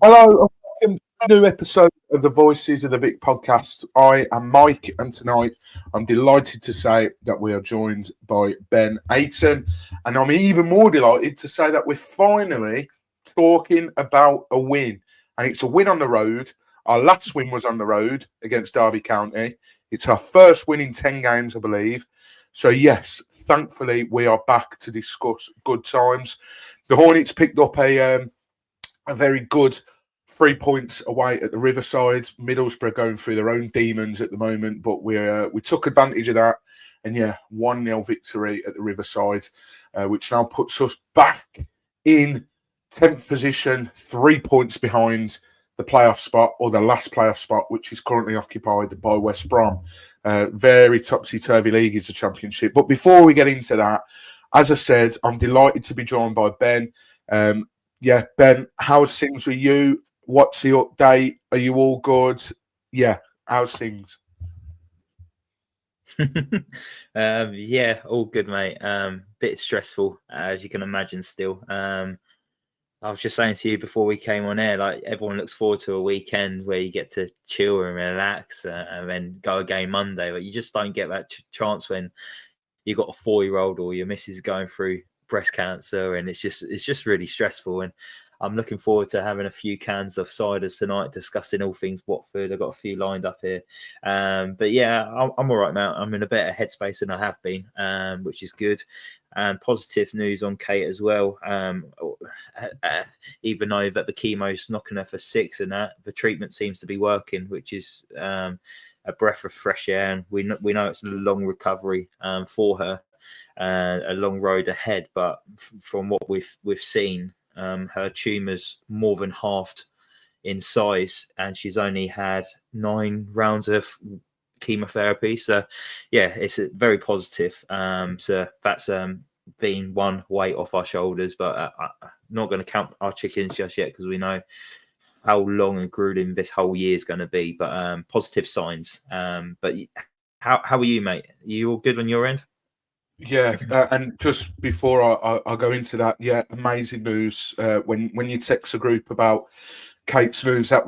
Hello, and welcome to a new episode of the Voices of the Vic podcast. I am Mike, and tonight I'm delighted to say that we are joined by Ben Aiton, and I'm even more delighted to say that we're finally talking about a win, and it's a win on the road. Our last win was on the road against Derby County. It's our first win in 10 games, I believe. So, yes, thankfully, we are back to discuss good times. The Hornets picked up a very good 3 points away at the Riverside. Middlesbrough going through their own demons at the moment, but we took advantage of that. And, 1-0 victory at the Riverside, which now puts us back in 10th position, 3 points behind the playoff spot, or the last playoff spot, which is currently occupied by West Brom. Very topsy-turvy league is the Championship. But before we get into that, as I said, I'm delighted to be joined by Ben. Ben, how's things with you? What's the update? Are you all good? Yeah, how's things? All good, mate. Bit stressful, as you can imagine still. I was just saying to you before we came on air, like everyone looks forward to a weekend where you get to chill and relax and then go again Monday, but you just don't get that chance when you got a 4-year-old or your missus going through breast cancer, and it's just really stressful. And I'm looking forward to having a few cans of ciders tonight, discussing all things Watford. I've got a few lined up here. But yeah, I'm all right now. I'm in a better headspace than I have been, which is good. And positive news on Kate as well. Even though that the chemo's knocking her for 6 and that, the treatment seems to be working, which is a breath of fresh air. And we know it's a long recovery for her, a long road ahead. But from what we've seen, her tumour's more than halved in size, and she's only had 9 rounds of chemotherapy. So, yeah, it's very positive. So that's been one weight off our shoulders, but I'm not going to count our chickens just yet because we know how long and grueling this whole year is going to be. But positive signs. But how are you, mate? Are you all good on your end? Yeah, and just before I go into that, amazing news. When you text a group about Kate's news, that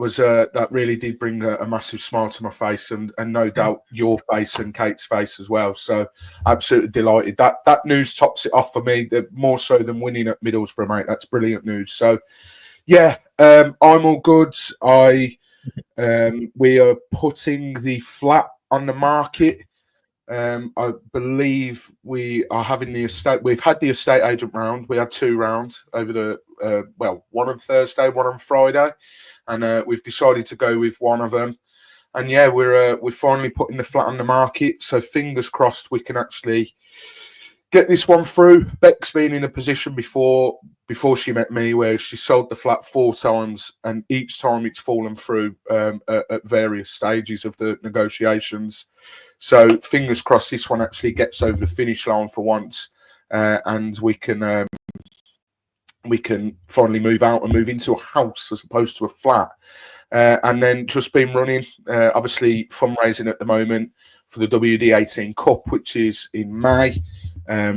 really did bring a massive smile to my face, and no doubt your face and Kate's face as well. So absolutely delighted. That news tops it off for me, more so than winning at Middlesbrough, mate. That's brilliant news. So I'm all good. We are putting the flat on the market. I believe we are having the estate. We've had the estate agent round. We had 2 rounds over the one on Thursday, one on Friday, and we've decided to go with one of them. And we're finally putting the flat on the market. So fingers crossed we can actually get this one through. Beck's been in a position before she met me where she sold the flat 4 times, and each time it's fallen through at various stages of the negotiations. So fingers crossed this one actually gets over the finish line for once, and we can finally move out and move into a house as opposed to a flat. And then just been running, obviously fundraising at the moment for the WD18 Cup, which is in May.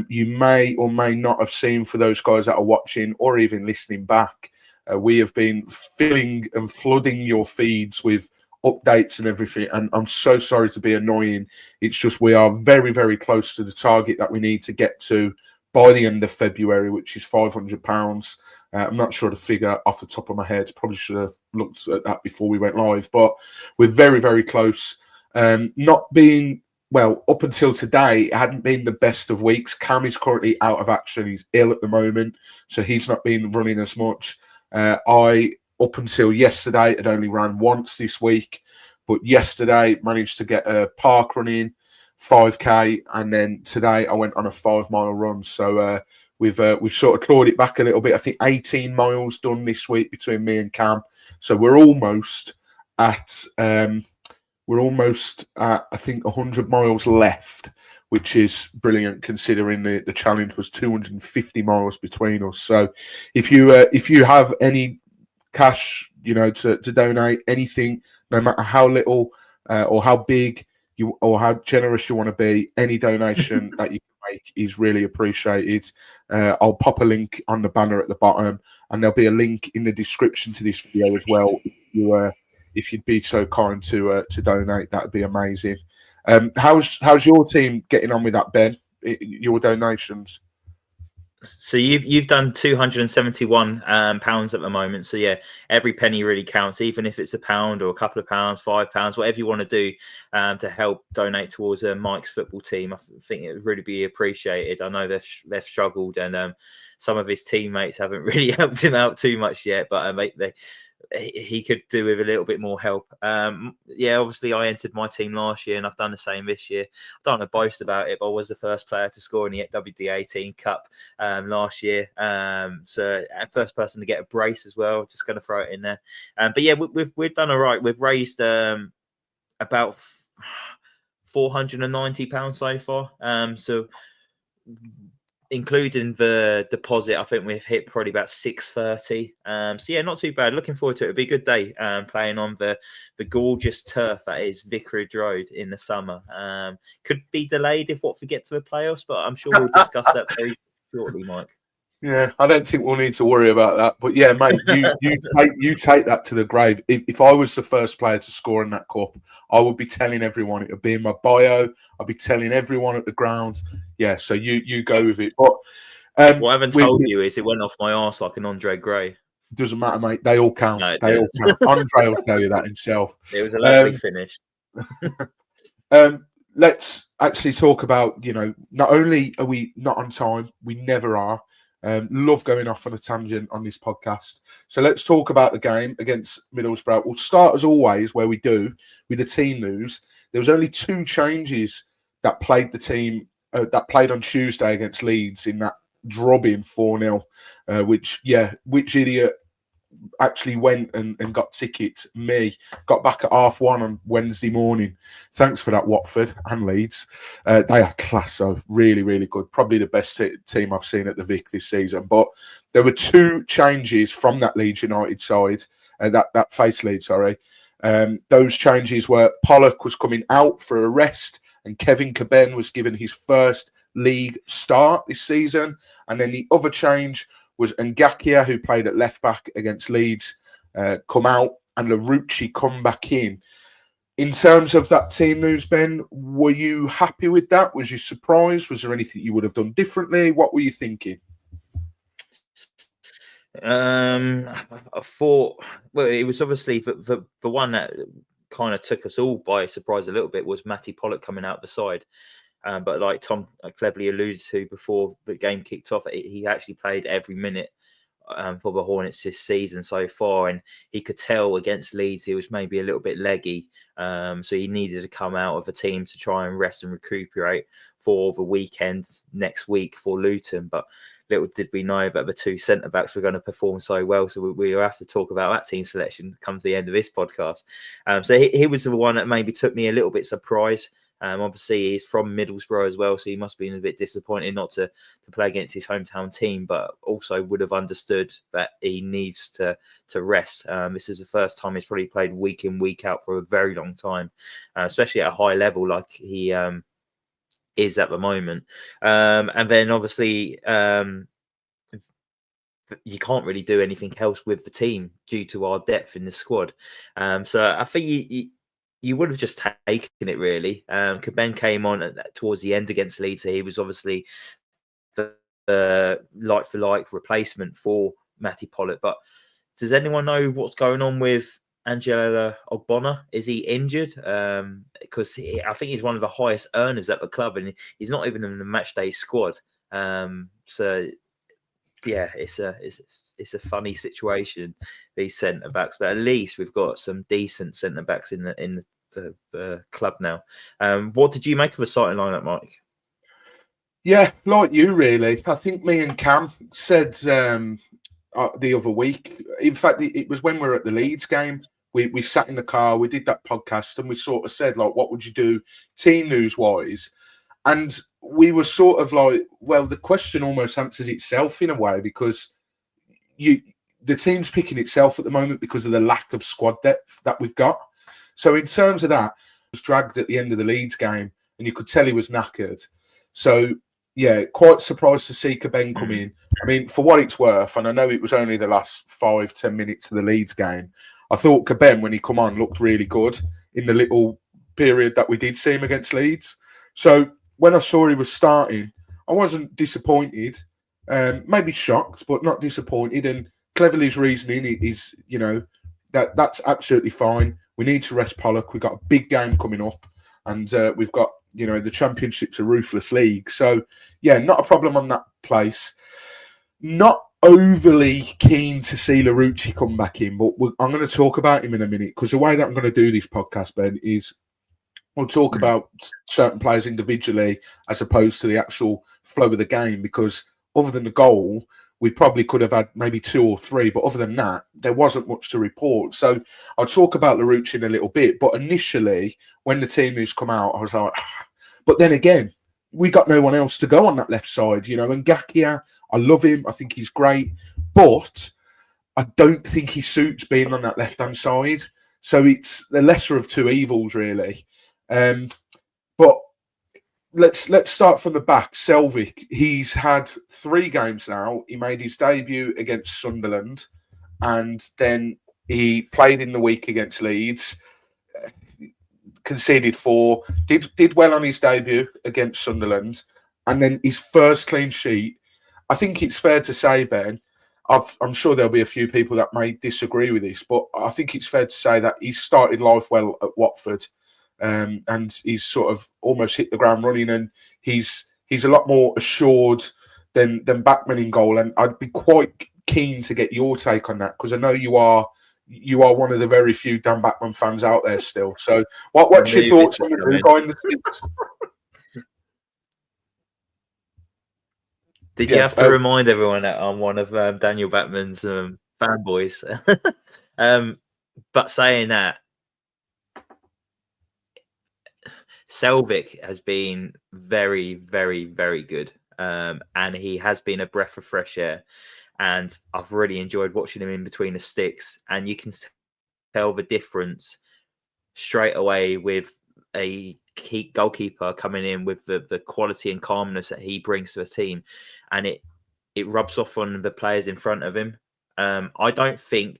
You may or may not have seen, for those guys that are watching or even listening back, we have been filling and flooding your feeds with updates and everything, and I'm so sorry to be annoying. It's just we are very, very close to the target that we need to get to by the end of February, which is £500. I'm not sure the figure off the top of my head. Probably should have looked at that before we went live, but we're very, very close. Not being up until today, it hadn't been the best of weeks. Cam is currently out of action. He's ill at the moment, so he's not been running as much. Up until yesterday, had only ran once this week, but yesterday managed to get a park run in, 5K, and then today I went on a 5-mile run. So we've sort of clawed it back a little bit. I think 18 miles done this week between me and Cam. So we're almost at I think 100 miles left, which is brilliant considering the challenge was 250 miles between us. So if you have any cash, to donate anything, no matter how little or how big or how generous you want to be, any donation that you can make is really appreciated. I'll pop a link on the banner at the bottom, and there'll be a link in the description to this video as well. If you'd be so kind to donate, that'd be amazing. How's your team getting on with that, Ben? Your donations? So you've done £271 at the moment. So yeah, every penny really counts, even if it's £1 or a couple of pounds, £5, whatever you want to do to help donate towards Mike's football team. I think it would really be appreciated. I know they've struggled, and some of his teammates haven't really helped him out too much yet, but he could do with a little bit more help. Yeah, obviously I entered my team last year and I've done the same this year. I don't want to boast about it, but I was the first player to score in the WD18 Cup last year. So first person to get a brace as well. Just going to throw it in there. But yeah, we've done all right. We've raised about £490 so far. So including the deposit, I think we've hit probably about 630. So yeah, not too bad. Looking forward to it. It'll be a good day playing on the gorgeous turf that is Vicarage Road in the summer. Could be delayed if Watford get to the playoffs, but I'm sure we'll discuss that very shortly, Mike. Yeah, I don't think we'll need to worry about that. But yeah, mate, you take that to the grave. If I was the first player to score in that cup, I would be telling everyone. It would be in my bio. I'd be telling everyone at the ground. Yeah, so you go with it. But what I haven't told you is it went off my arse like an Andre Gray. Doesn't matter, mate. They all count. No, they all count. Andre will tell you that himself. It was a lovely finish. Let's actually talk about, not only are we not on time, we never are. Love going off on a tangent on this podcast. So let's talk about the game against Middlesbrough. We'll start as always where we do with the team news. There was only 2 changes that played the team that played on Tuesday against Leeds in that drubbing 4-0. Which idiot actually went and got tickets? Me. Got back at 1:30 on Wednesday morning. Thanks for that, Watford and Leeds. They are class, so really, really good. Probably the best team I've seen at the Vic this season. But there were 2 changes from that Leeds United side, that face Leeds, sorry. Those changes were Pollock was coming out for a rest and Kevin Caben was given his first league start this season. And then the other change was Ngakia, who played at left back against Leeds, come out, and Larouci come back in. In terms of that team news, Ben, were you happy with that? Was you surprised? Was there anything you would have done differently? What were you thinking? I thought, well, it was obviously the one that kind of took us all by surprise a little bit was Matty Pollock coming out the side. But like Tom cleverly alluded to before the game kicked off, he actually played every minute for the Hornets this season so far, and he could tell against Leeds he was maybe a little bit leggy, so he needed to come out of the team to try and rest and recuperate for the weekend next week for Luton. But little did we know that the 2 centre-backs were going to perform so well, so we have to talk about that team selection come to the end of this podcast. So he was the one that maybe took me a little bit surprised. Obviously, he's from Middlesbrough as well, so he must have been a bit disappointed not to play against his hometown team, but also would have understood that he needs to rest. This is the first time he's probably played week in, week out for a very long time, especially at a high level like he is at the moment. And then, obviously, you can't really do anything else with the team due to our depth in the squad. So I think you would have just taken it, really. Caben came on towards the end against Leeds, so he was obviously the like-for-like replacement for Matty Pollock. But does anyone know what's going on with Angelo Ogbonna? Is he injured? Because I think he's one of the highest earners at the club, and he's not even in the matchday squad. So yeah, it's a funny situation, these centre backs. But at least we've got some decent centre backs in the club now. What did you make of the starting lineup, Mike? Yeah, like you, really. I think me and Cam said the other week. In fact, it was when we were at the Leeds game. We sat in the car, we did that podcast, and we sort of said, like, what would you do team news wise? And we were sort of like, well, the question almost answers itself in a way, because the team's picking itself at the moment because of the lack of squad depth that we've got. So in terms of that, he was dragged at the end of the Leeds game, and you could tell he was knackered. So yeah, quite surprised to see Ben come in. I mean, for what it's worth, and I know it was only the last 5-10 minutes of the Leeds game, I thought Ben, when he come on, looked really good in the little period that we did see him against Leeds. So when I saw he was starting, I wasn't disappointed. Maybe shocked, but not disappointed. And Cleverley's reasoning is, that's absolutely fine. We need to rest Pollock. We've got a big game coming up, and we've got, the Championship's a ruthless league. So, yeah, not a problem on that place. Not overly keen to see Larouci come back in, but I'm going to talk about him in a minute, because the way that I'm going to do this podcast, Ben, is we'll talk about certain players individually as opposed to the actual flow of the game, because other than the goal, we probably could have had maybe 2 or 3, but other than that, there wasn't much to report. So I'll talk about Larouci in a little bit, but initially, when the team news come out, I was like, but then again, we got no one else to go on that left side, and Ngakia, I love him, I think he's great, but I don't think he suits being on that left-hand side. So it's the lesser of two evils, really. But let's start from the back. Selvik, he's had 3 games now. He made his debut against Sunderland, and then he played in the week against Leeds, conceded 4, did well on his debut against Sunderland, and then his first clean sheet. I think it's fair to say, Ben, I'm sure there'll be a few people that may disagree with this, but I think it's fair to say that he started life well at Watford. And he's sort of almost hit the ground running, and he's a lot more assured than Bachmann in goal. And I'd be quite keen to get your take on that, because I know you are one of the very few Dan Bachmann fans out there still. So what's your thoughts on the guy in the six? Did you have to remind everyone that I'm one of Daniel Bachmann's fanboys? But saying that, Selvik has been very, very, very good. And he has been a breath of fresh air. And I've really enjoyed watching him in between the sticks. And you can tell the difference straight away with a key goalkeeper coming in with the quality and calmness that he brings to the team. And it rubs off on the players in front of him. I don't think,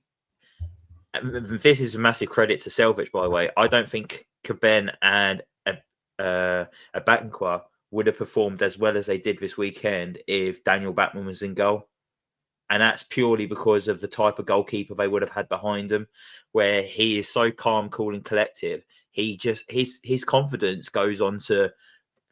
this is a massive credit to Selvik, by the way, I don't think Caben and a Batancur would have performed as well as they did this weekend if Daniel Bachmann was in goal. And that's purely because of the type of goalkeeper they would have had behind him, where he is so calm, cool, and collective. He just his confidence goes on to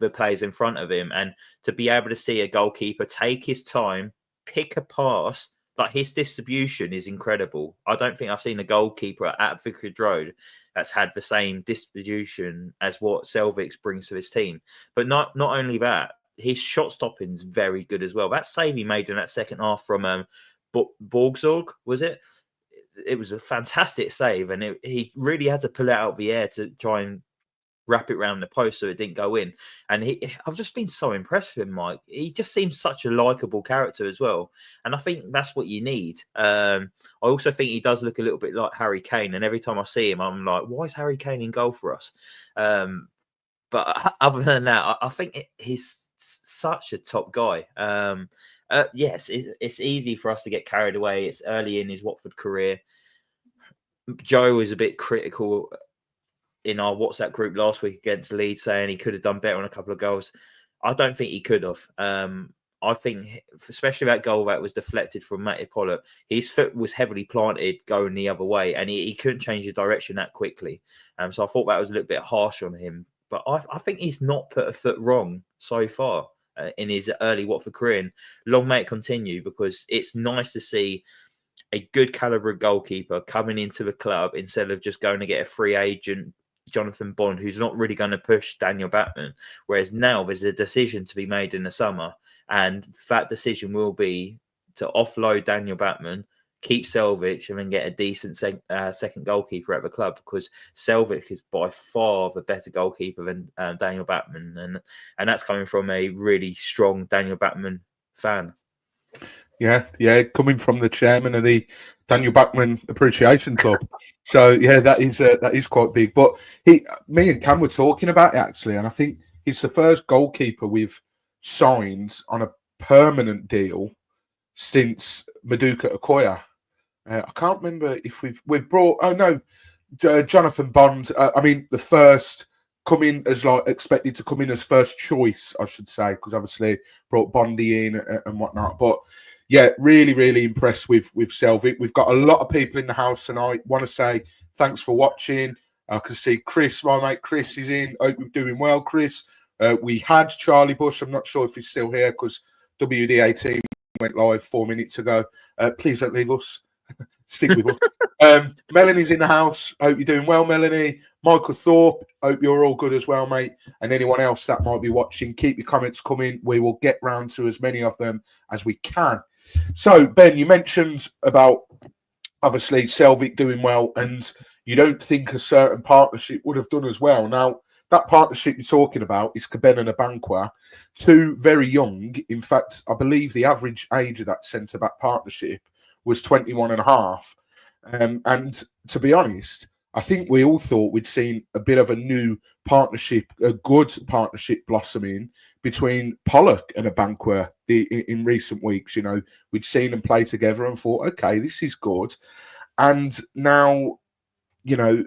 the players in front of him, and to be able to see a goalkeeper take his time, pick a pass, like his distribution is incredible. I don't think I've seen a goalkeeper at Vicarage Road that's had the same distribution as what Selvik brings to his team. But not only that, his shot stopping is very good as well. That save he made in that second half from Borgzorg, was it? It was a fantastic save, and he really had to pull it out of the air to try and wrap it around the post so it didn't go in. And I've just been so impressed with him, Mike. He just seems such a likable character as well. And I think that's what you need. I also think he does look a little bit like Harry Kane. And every time I see him, I'm like, why is Harry Kane in goal for us? But other than that, I think he's such a top guy. Yes, it's easy for us to get carried away. It's early in his Watford career. Joe was a bit critical in our WhatsApp group last week against Leeds, saying he could have done better on a couple of goals. I don't think he could have. I think, especially that goal that was deflected from Matty Pollock, his foot was heavily planted going the other way, and he couldn't change the direction that quickly. So I thought that was a little bit harsh on him. But I think he's not put a foot wrong so far in his early Watford career. And long may it continue, because it's nice to see a good caliber goalkeeper coming into the club instead of just going to get a free agent, Jonathan Bond, who's not really going to push Daniel Bachmann. Whereas now there's a decision to be made in the summer, and that decision will be to offload Daniel Bachmann, keep Selvik, and then get a decent second goalkeeper at the club, because Selvik is by far the better goalkeeper than Daniel Bachmann, and that's coming from a really strong Daniel Bachmann fan. Yeah, coming from the chairman of the Daniel Bachmann Appreciation Club. So yeah, that is quite big. But me and Cam were talking about it actually, and I think he's the first goalkeeper we've signed on a permanent deal since Maduka Okoye. I can't remember if we've brought. Oh no, Jonathan Bond. I mean, the first come in as expected to come in as first choice, I should say, because obviously brought Bondy in and whatnot. But yeah, really impressed with Selvig. We've got a lot of people in the house tonight. Want to say thanks for watching. I can see Chris, my mate Chris, is in. Hope you're doing well, Chris. We had Charlie Bush. I'm not sure if he's still here because WD18 went live 4 minutes ago. Please don't leave us. Stick with us. Melanie's in the house. Hope you're doing well, Melanie. Michael Thorpe, hope you're all good as well, mate. And anyone else that might be watching, keep your comments coming. We will get round to as many of them as we can. So, Ben, you mentioned about, obviously, Selvig doing well, and you don't think a certain partnership would have done as well. Now, that partnership you're talking about is Caben and Abankwah, two very young. In fact, I believe the average age of that centre-back partnership was 21 and a half. And to be honest, I think we all thought we'd seen a bit of a new partnership, a good partnership blossoming between Pollock and Abankwah in recent weeks. You know, we'd seen them play together and thought, okay, this is good. And now, you know,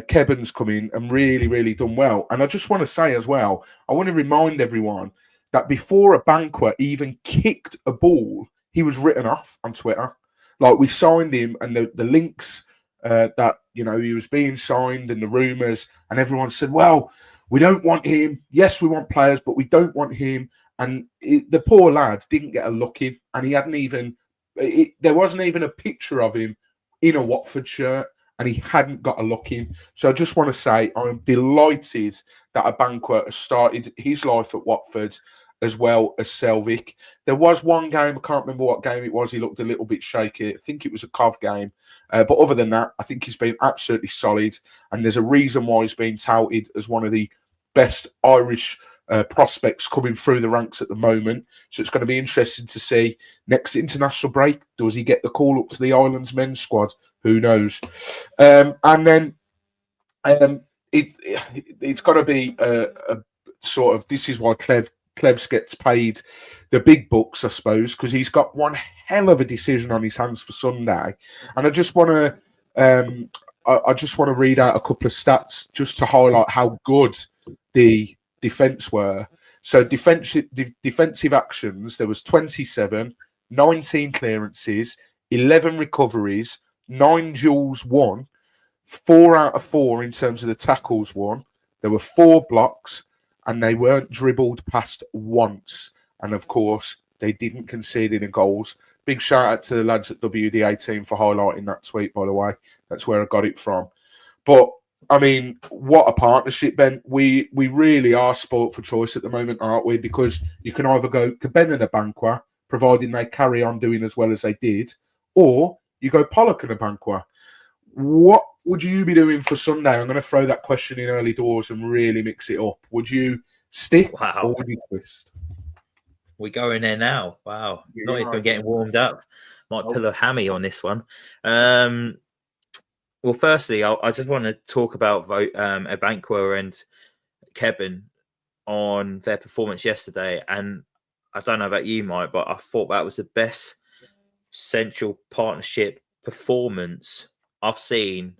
Kevin's come in and really done well. And I just want to say as well, I want to remind everyone that before Abankwah even kicked a ball, he was written off on Twitter. Like, we signed him, and the links that, you know, he was being signed and the rumours, and everyone said, well, we don't want him. Yes, we want players, but we don't want him. And the poor lad didn't get a look in, and he hadn't even, there wasn't even a picture of him in a Watford shirt, and he hadn't got a look in. So I just want to say I'm delighted that Abankwah has started his life at Watford as well as Selvig. There was one game, I can't remember what game it was, he looked a little bit shaky. I think it was a Cov game. But other than that, I think he's been absolutely solid. And there's a reason why he's been touted as one of the best Irish prospects coming through the ranks at the moment. So it's going to be interesting to see next international break, does he get the call up to the Islands men's squad? Who knows? And then it's got to be a sort of, this is why Clevs gets paid the big bucks, I suppose, because he's got one hell of a decision on his hands for Sunday. And I just want to read out a couple of stats just to highlight how good the defence were. So defensive actions, there was 27, 19 clearances, 11 recoveries, 9 duels won, 4 out of 4 in terms of the tackles won. There were 4 blocks, and they weren't dribbled past once. And of course, they didn't concede any goals. Big shout out to the lads at WD18 for highlighting that tweet, by the way. That's where I got it from. But I mean, what a partnership, Ben. We really are sport for choice at the moment, aren't we? Because you can either go Caben and Abankwah, providing they carry on doing as well as they did, or you go Pollock and Abankwah. What would you be doing for Sunday? I'm going to throw that question in early doors and really mix it up. Would you stick or would you twist? We go in there now. Wow. Yeah, not even getting warmed up. Might pull a hammy on this one. Well, firstly, I just want to talk about Abankwah and Kevin on their performance yesterday. And I don't know about you, Mike, but I thought that was the best central partnership performance I've seen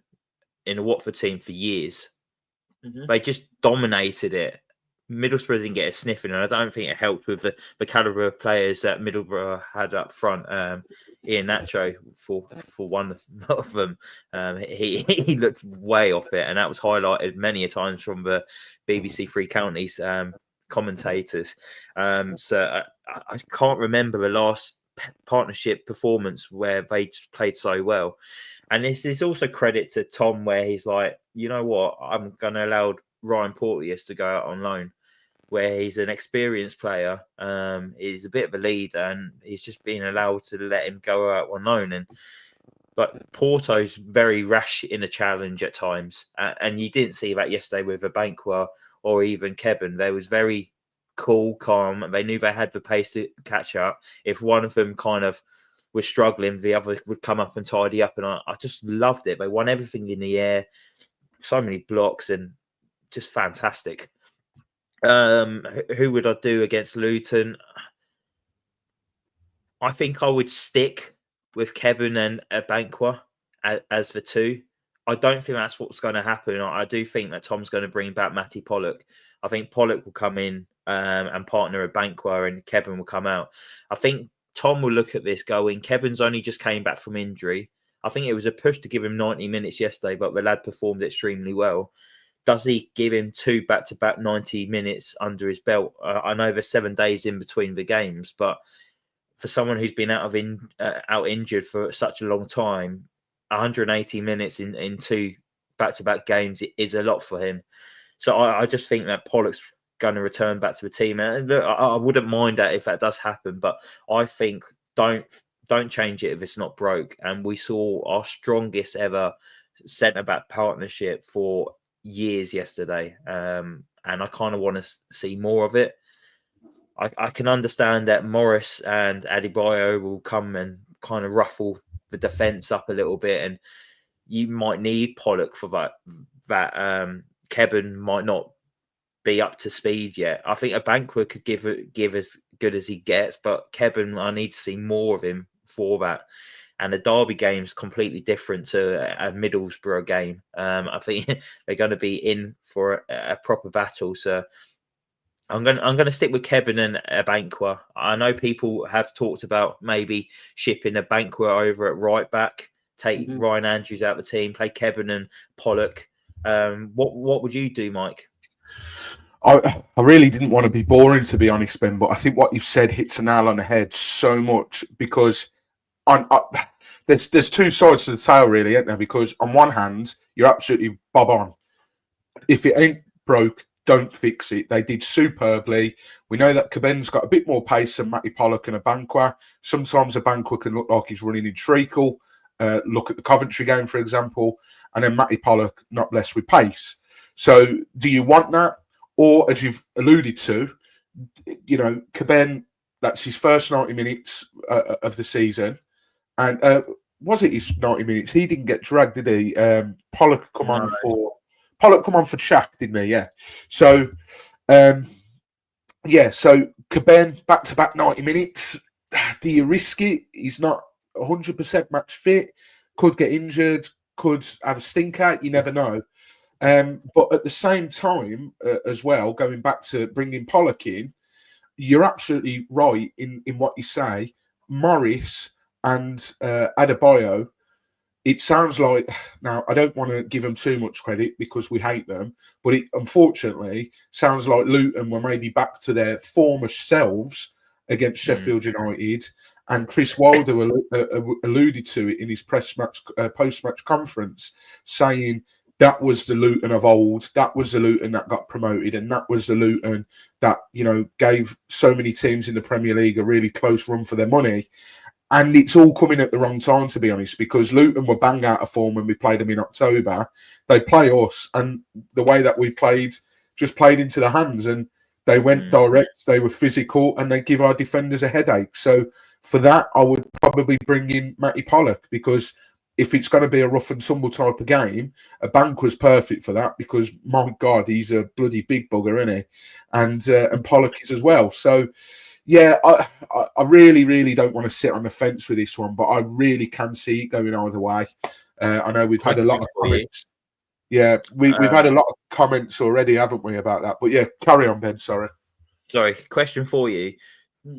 in a Watford team for years. Mm-hmm. They just dominated it. Middlesbrough didn't get a sniff in, and I don't think it helped with the calibre of players that Middlesbrough had up front. Ian Nacho, for one of them, he looked way off it, and that was highlighted many a times from the BBC Three Counties commentators. So I can't remember the last partnership performance where they played so well. And this is also credit to Tom, where he's like, you know what, I'm going to allow Ryan Porteous to go out on loan, where he's an experienced player. He's a bit of a leader, and he's just being allowed to let him go out on loan. But Porto's very rash in a challenge at times, and you didn't see that yesterday with Abankwah or even Kevin. They was very cool, calm, and they knew they had the pace to catch up. If one of them kind of was struggling, the other would come up and tidy up, and I just loved it. They won everything in the air, so many blocks, and just fantastic. Who would I do against Luton? I think I would stick with Kevin and Abankwah as the two. I don't think that's what's going to happen. I do think that Tom's going to bring back Matty Pollock. I think Pollock will come in and partner Abankwah, and Kevin will come out. I think Tom will look at this going, Kevin's only just came back from injury. I think it was a push to give him 90 minutes yesterday, but the lad performed extremely well. Does he give him 2 back-to-back 90 minutes under his belt? I know there's 7 days in between the games, but for someone who's been out injured for such a long time, 180 minutes in 2 back-to-back games is a lot for him. So I just think that Pollock's going to return back to the team, and look, I wouldn't mind that if that does happen. But I think don't change it if it's not broke. And we saw our strongest ever centre-back partnership for years yesterday, and I kind of want to see more of it. I can understand that Morris and Adebayo will come and kind of ruffle the defence up a little bit, and you might need Pollock for that. Kevin might not be up to speed yet. I think Abankwah could give as good as he gets, but Kevin, I need to see more of him for that. And the Derby game is completely different to a Middlesbrough game. I think they're going to be in for a proper battle. So I'm going to stick with Kevin and Abankwah. I know people have talked about maybe shipping Abankwah over at right back, take Ryan Andrews out of the team, play Kevin and Pollock. What would you do, Mike? I really didn't want to be boring, to be honest, Ben, but I think what you've said hits a nail on the head so much, because there's 2 sides to the tale, really, isn't there? Because on one hand, you're absolutely bob on. If it ain't broke, don't fix it. They did superbly. We know that Caben's got a bit more pace than Matty Pollock and Abankwah. Sometimes Abankwah can look like he's running in treacle. Look at the Coventry game, for example. And then Matty Pollock, not blessed with pace. So do you want that? Or, as you've alluded to, Caben, that's his first 90 minutes of the season. And was it his 90 minutes? He didn't get dragged, did he? Pollock come on for Shaq, didn't he? Yeah. So, so Caben, back-to-back 90 minutes. Do you risk it? He's not 100% match fit. Could get injured. Could have a stinker. You never know. But at the same time, as well, going back to bringing Pollock in, you're absolutely right in what you say. Morris and Adebayo, it sounds like, now I don't want to give them too much credit because we hate them, but it unfortunately sounds like Luton were maybe back to their former selves against Sheffield United. And Chris Wilder alluded to it in his post-match conference, saying that was the Luton of old. That was the Luton that got promoted, and that was the Luton that gave so many teams in the Premier League a really close run for their money. And it's all coming at the wrong time, to be honest, because Luton were bang out of form when we played them in October. They play us, and the way that we played just played into the hands, and they went direct. They were physical, and they give our defenders a headache. So for that, I would probably bring in Matty Pollock, because if it's going to be a rough and tumble type of game, Abankwah's perfect for that, because my God, he's a bloody big bugger, isn't he? And Pollock is as well. So yeah, I really, really don't want to sit on the fence with this one, but I really can see it going either way. I know we've had a lot of comments. Yeah, we've had a lot of comments already, haven't we, about that? But yeah, carry on, Ben. Sorry, question for you.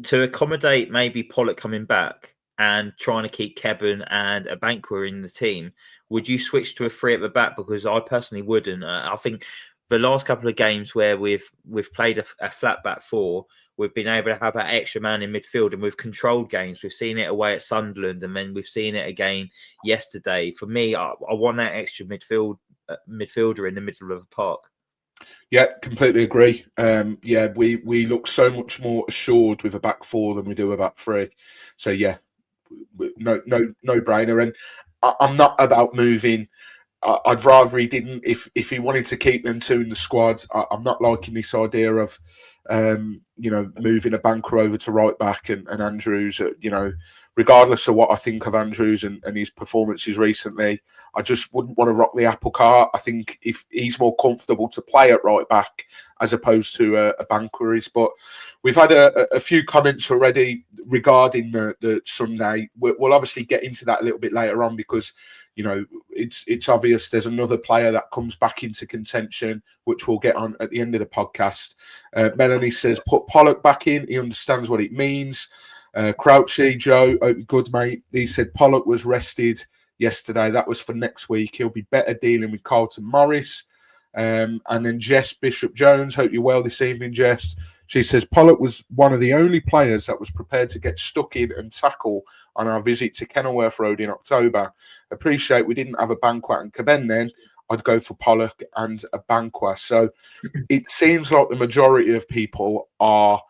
To accommodate maybe Pollock coming back and trying to keep Kevin and Abankwah in the team, would you switch to a 3 at the back? Because I personally wouldn't. I think the last couple of games where we've played a flat back 4, we've been able to have that extra man in midfield, and we've controlled games. We've seen it away at Sunderland, and then we've seen it again yesterday. For me, I want that extra midfielder in the middle of the park. Yeah, completely agree. We look so much more assured with a back 4 than we do a back 3. So yeah, no brainer. And I'm not about moving. I'd rather he didn't. If he wanted to keep them 2 in the squad, I'm not liking this idea of moving Abankwah over to right back and Andrews at regardless of what I think of Andrews and his performances recently, I just wouldn't want to rock the apple cart. I think if he's more comfortable to play at right back as opposed to a Banquer is. But we've had a few comments already regarding the Sunday. We'll obviously get into that a little bit later on because, you know, it's obvious there's another player that comes back into contention, which we'll get on at the end of the podcast. Melanie says, put Pollock back in. He understands what it means. Crouchy, Joe, good mate. He said Pollock was rested yesterday. That was for next week. He'll be better dealing with Carlton Morris. And then Jess Bishop-Jones, hope you're well this evening, Jess. She says Pollock was one of the only players that was prepared to get stuck in and tackle on our visit to Kenilworth Road in October. Appreciate we didn't have a Banquet and Caben then. I'd go for Pollock and a Banquet. So it seems like the majority of people are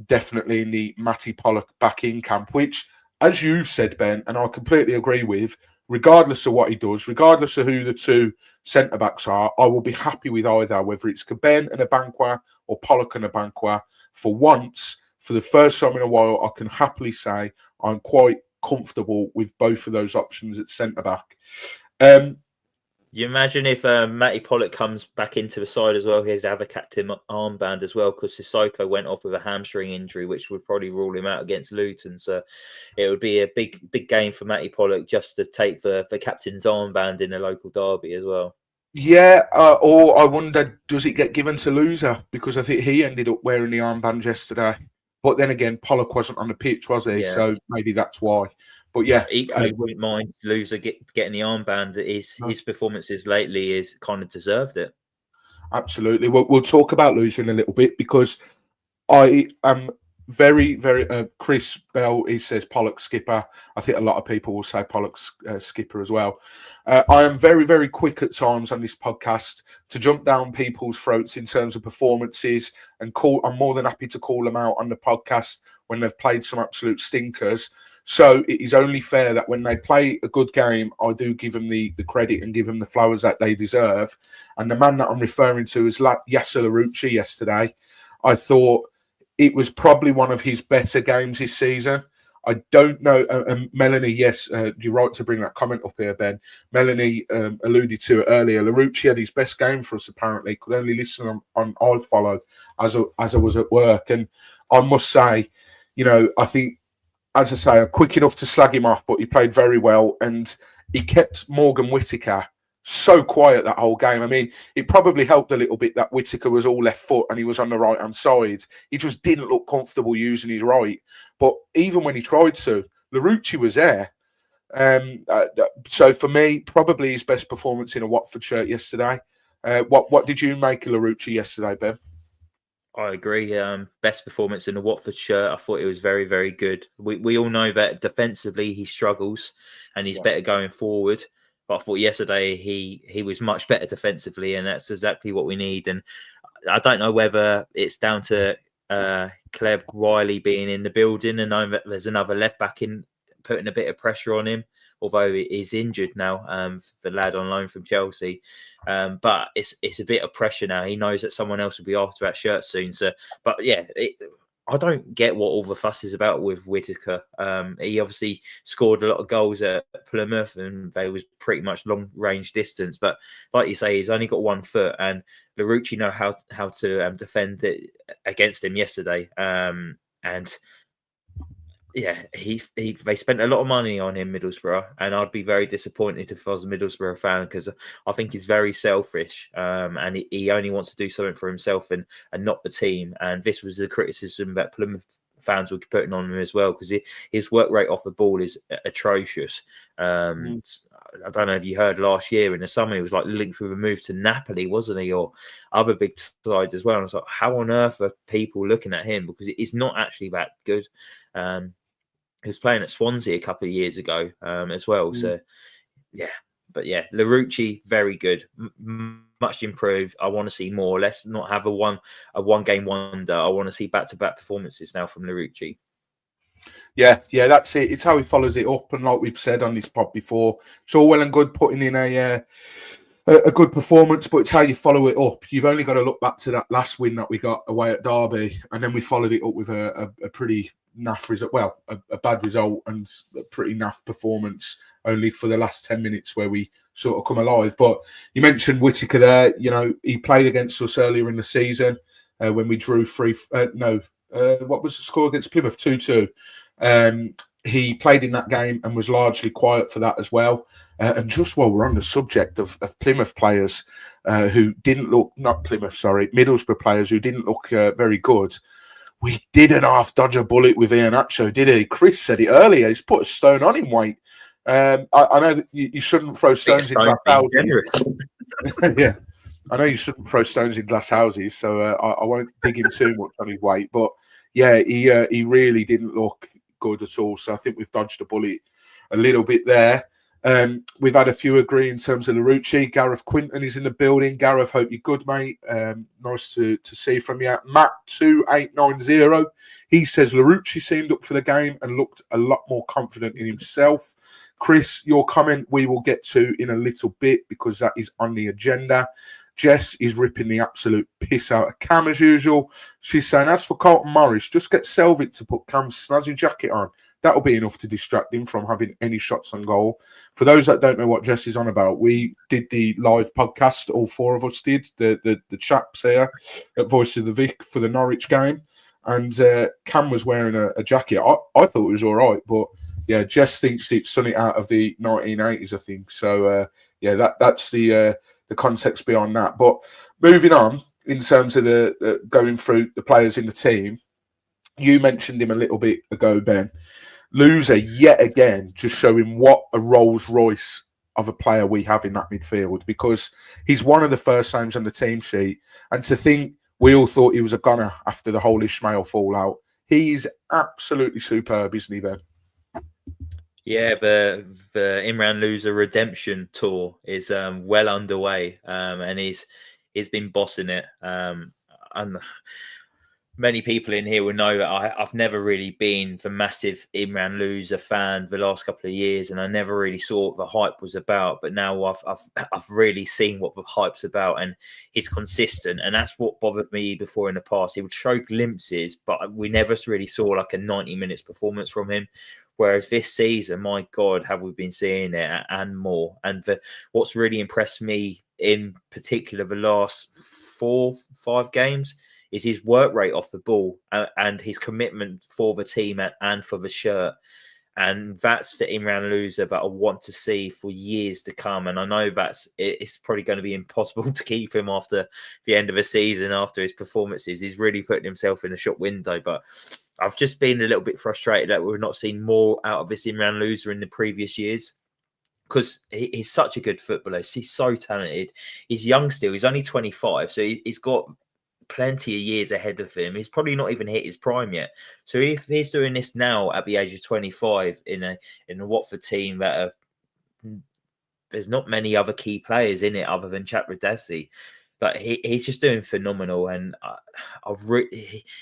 definitely in the Matty Pollock back in camp, which, as you've said, Ben, and I completely agree with, regardless of what he does, regardless of who the two centre-backs are, I will be happy with either, whether it's Caben and a Banquet or Pollock and a Banquet. For once, for the first time in a while, I can happily say I'm quite comfortable with both of those options at centre-back. You imagine if Matty Pollock comes back into the side as well, he'd have a captain armband as well, because Sissoko went off with a hamstring injury, which would probably rule him out against Luton. So it would be a big game for Matty Pollock just to take the captain's armband in a local derby as well. Yeah, or I wonder, does it get given to Loser? Because I think he ended up wearing the armband yesterday. But then again, Pollock wasn't on the pitch, was he? Yeah. So maybe that's why. But yeah, equally wouldn't mind Loser getting the armband. His performances lately is kind of deserved it. Absolutely. We'll talk about Loser in a little bit because I am very, very. Chris Bell, he says Pollock skipper. I think a lot of people will say Pollock skipper as well. I am very, very quick at times on this podcast to jump down people's throats in terms of performances and I'm more than happy to call them out on the podcast when they've played some absolute stinkers. So it is only fair that when they play a good game, I do give them the credit and give them the flowers that they deserve. And the man that I'm referring to is Yasser Larouci yesterday. I thought it was probably one of his better games this season. I don't know. Melanie, yes, you're right to bring that comment up here, Ben. Melanie alluded to it earlier. Larouci had his best game for us, apparently. Could only listen on iFollow as I was at work. And I must say, you know, I think, as I say, I'm quick enough to slag him off, but he played very well. And he kept Morgan Whittaker so quiet that whole game. I mean, it probably helped a little bit that Whittaker was all left foot and he was on the right-hand side. He just didn't look comfortable using his right. But even when he tried to, Larouci was there. So for me, probably his best performance in a Watford shirt yesterday. What did you make of Larouci yesterday, Ben? I agree. Best performance in the Watford shirt. I thought it was very, very good. We all know that defensively he struggles and he's better going forward. But I thought yesterday he was much better defensively, and that's exactly what we need. And I don't know whether it's down to Caleb Wiley being in the building and knowing that there's another left back in putting a bit of pressure on him, although he's injured now, the lad on loan from Chelsea. But it's a bit of pressure now. He knows that someone else will be after that shirt soon. So, but yeah, I don't get what all the fuss is about with Whittaker. He obviously scored a lot of goals at Plymouth and they was pretty much long range distance. But like you say, he's only got 1 foot, and Larouci know how to defend it against him yesterday. And yeah, they spent a lot of money on him, Middlesbrough, and I'd be very disappointed if I was a Middlesbrough fan because I think he's very selfish, and he only wants to do something for himself and not the team. And this was the criticism that Plymouth fans were putting on him as well, because his work rate off the ball is atrocious. I don't know if you heard last year in the summer, he was like linked with a move to Napoli, wasn't he, or other big sides as well. And I was like, how on earth are people looking at him? Because it's not actually that good. He was playing at Swansea a couple of years ago as well. So, yeah. But, yeah, Larouci, very good. Much improved. I want to see more. Let's not have a one-game wonder. I want to see back-to-back performances now from Larouci. Yeah, that's it. It's how he follows it up. And like we've said on this pod before, it's all well and good putting in a a good performance, but it's how you follow it up. You've only got to look back to that last win that we got away at Derby, and then we followed it up with a pretty naff result. Well, a bad result and a pretty naff performance only for the last 10 minutes where we sort of come alive. But you mentioned Whittaker there. You know, he played against us earlier in the season when we drew what was the score against Plymouth? 2-2. He played in that game and was largely quiet for that as well. And just while we're on the subject of Plymouth players who didn't look, not Plymouth, sorry, Middlesbrough players who didn't look very good, we didn't half dodge a bullet with Iheanacho, did he? Chris said it earlier. He's put a stone on him, Wait. I know that you shouldn't throw stones in glass houses. Yeah, I know you shouldn't throw stones in glass houses, so I won't dig him too much on his weight. But yeah, he really didn't look good at all. So I think we've dodged a bullet a little bit there. We've had a few agree in terms of Larucci. Gareth Quinton is in the building. Gareth, hope you're good, mate. Nice to see from you. Matt2890, he says Larucci seemed up for the game and looked a lot more confident in himself. Chris, your comment we will get to in a little bit because that is on the agenda. Jess is ripping the absolute piss out of Cam as usual. She's saying, as for Carlton Morris, just get Selvig to put Cam's snazzy jacket on. That'll be enough to distract him from having any shots on goal. For those that don't know what Jess is on about, we did the live podcast, all four of us did, the chaps here at Voice of the Vic for the Norwich game. And Cam was wearing a jacket. I thought it was all right, but yeah, Jess thinks it's something out of the 1980s, I think. So yeah, that's the context beyond that. But moving on, in terms of the going through the players in the team, you mentioned him a little bit ago, Ben. Loser yet again, just showing what a Rolls Royce of a player we have in that midfield, because he's one of the first names on the team sheet. And to think we all thought he was a gunner after the whole Ishmael fallout, he's absolutely superb, isn't he, Ben? Yeah, the Imran Loser redemption tour is well underway, and he's been bossing it. And many people in here will know that I've never really been the massive Imran Loser fan the last couple of years, and I never really saw what the hype was about. But now I've really seen what the hype's about, and he's consistent, and that's what bothered me before in the past. He would show glimpses, but we never really saw like a 90 minutes performance from him. Whereas this season, my God, have we been seeing it and more. And what's really impressed me in particular the last 4-5 games is his work rate off the ball and his commitment for the team and for the shirt. And that's the Imran Loser that I want to see for years to come. And I know it's probably going to be impossible to keep him after the end of the season, after his performances. He's really putting himself in the shop window. But I've just been a little bit frustrated that we've not seen more out of this Imran Loser in the previous years, because he's such a good footballer. He's so talented. He's young still. He's only 25, so he's got plenty of years ahead of him. He's probably not even hit his prime yet. So if he's doing this now at the age of 25 in a Watford team that there's not many other key players in it other than Chapradasi, but he's just doing phenomenal. And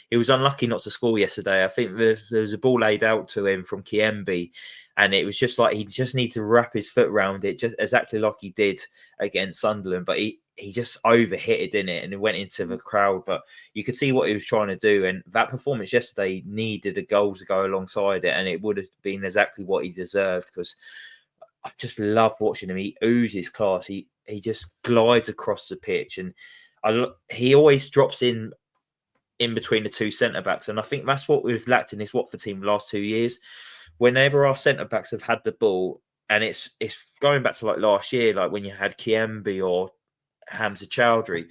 he was unlucky not to score yesterday. I think there was a ball laid out to him from Kiembe, and it was just like he just needed to wrap his foot around it, just exactly like he did against Sunderland. But he just overhit it in it, and it went into the crowd. But you could see what he was trying to do, and that performance yesterday needed a goal to go alongside it, and it would have been exactly what he deserved, because I just love watching him. He oozes class. He just glides across the pitch, and he always drops in between the two centre-backs. And I think that's what we've lacked in this Watford team the last 2 years. Whenever our centre-backs have had the ball, and it's going back to like last year, like when you had Kiembe or Hamza Chowdhury,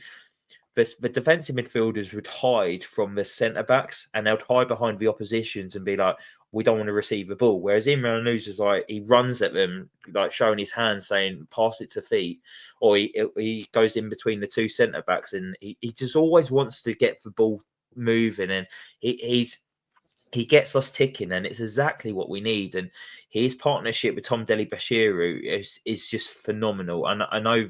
the defensive midfielders would hide from the centre-backs, and they'd hide behind the oppositions and be like, we don't want to receive the ball. Whereas Imran Loser is like, he runs at them, like showing his hands, saying, pass it to feet. Or he goes in between the two centre-backs, and he just always wants to get the ball moving, and he gets us ticking, and it's exactly what we need. And his partnership with Tom Dele-Bashiru is just phenomenal. And I know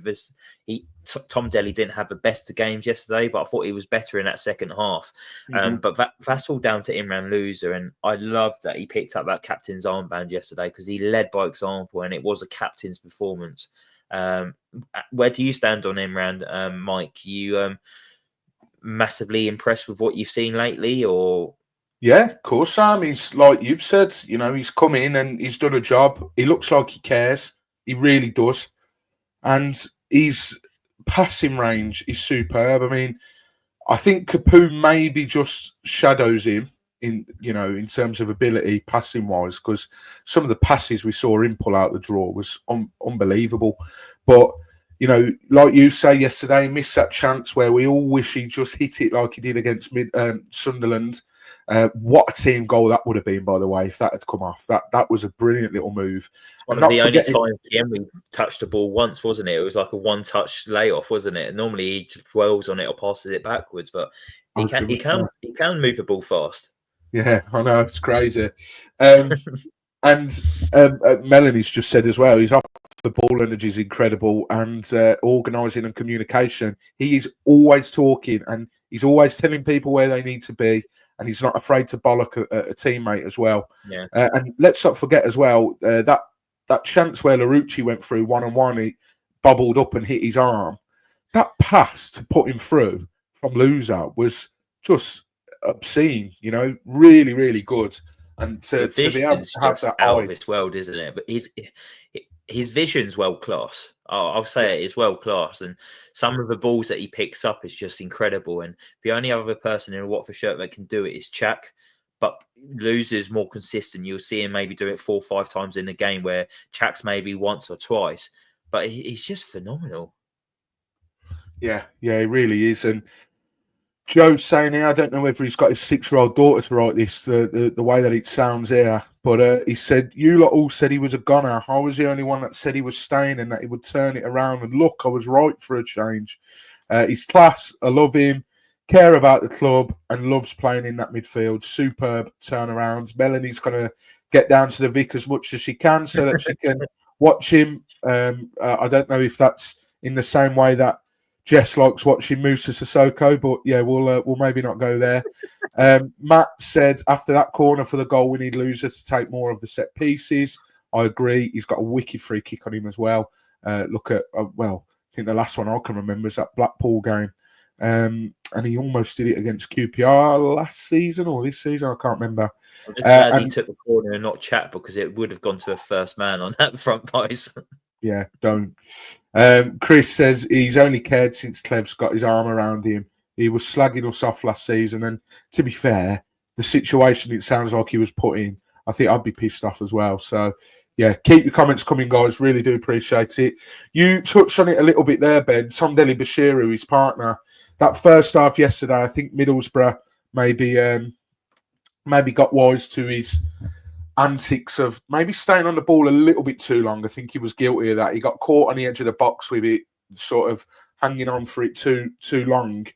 Tom Dele didn't have the best of games yesterday, but I thought he was better in that second half. But that's all down to Imran Loser, and I love that he picked up that captain's armband yesterday, because he led by example, and it was a captain's performance. Where do you stand on Imran, Mike? You massively impressed with what you've seen lately, or? Yeah, of course, Sam. He's like you've said, he's come in and he's done a job. He looks like he cares. He really does. And his passing range is superb. I mean, I think Capoue maybe just shadows him in terms of ability passing wise, because some of the passes we saw him pull out the draw was unbelievable. But like you say yesterday, missed that chance where we all wish he just hit it like he did against Sunderland. What a team goal that would have been, by the way, if that had come off. That was a brilliant little move. One of the only times Kiembe touched the ball once, wasn't it? It was like a one-touch layoff, wasn't it? Normally he just dwells on it or passes it backwards, but he can move the ball fast. Yeah, I know, it's crazy. And Melanie's just said as well, he's off the ball energy is incredible, and organising and communication. He is always talking and he's always telling people where they need to be, and he's not afraid to bollock a teammate as well. Yeah. And let's not forget as well that chance where Larouci went through one-on-one, he bubbled up and hit his arm. That pass to put him through from loser was just obscene, really, really good. And to be able to have that out of this world, isn't it? But his vision's world class. I'll say it is world class, and some of the balls that he picks up is just incredible. And the only other person in a Watford shirt that can do it is Chak. But Loser's more consistent. You'll see him maybe do it 4 or 5 times in a game, where Chak's maybe once or twice. But he's just phenomenal. Yeah, he really is. And Joe's saying here, I don't know whether he's got his 6-year-old daughter to write this, the way that it sounds here, but he said, you lot all said he was a goner. I was the only one that said he was staying and that he would turn it around. And look, I was right for a change. He's class. I love him. Care about the club and loves playing in that midfield. Superb turnarounds. Melanie's going to get down to the Vic as much as she can so that she can watch him. I don't know if that's in the same way that Jess likes watching Musa Sissoko, but yeah, we'll maybe not go there. Matt said after that corner for the goal, we need Loser to take more of the set pieces. I agree. He's got a wicked free kick on him as well. Look at I think the last one I can remember is that Blackpool game, and he almost did it against QPR last season or this season. I can't remember. I'm just glad he took the corner and not Chat, because it would have gone to a first man on that front post. Yeah, don't. Chris says he's only cared since Clev's got his arm around him. He was slagging us off last season, and to be fair, the situation it sounds like he was put in, I think I'd be pissed off as well. So, yeah, keep your comments coming, guys. Really do appreciate it. You touched on it a little bit there, Ben. Tomdeli Bashiru, his partner. That first half yesterday, I think Middlesbrough maybe got wise to his antics of maybe staying on the ball a little bit too long. I think he was guilty of that. He got caught on the edge of the box with it, sort of hanging on for it too long,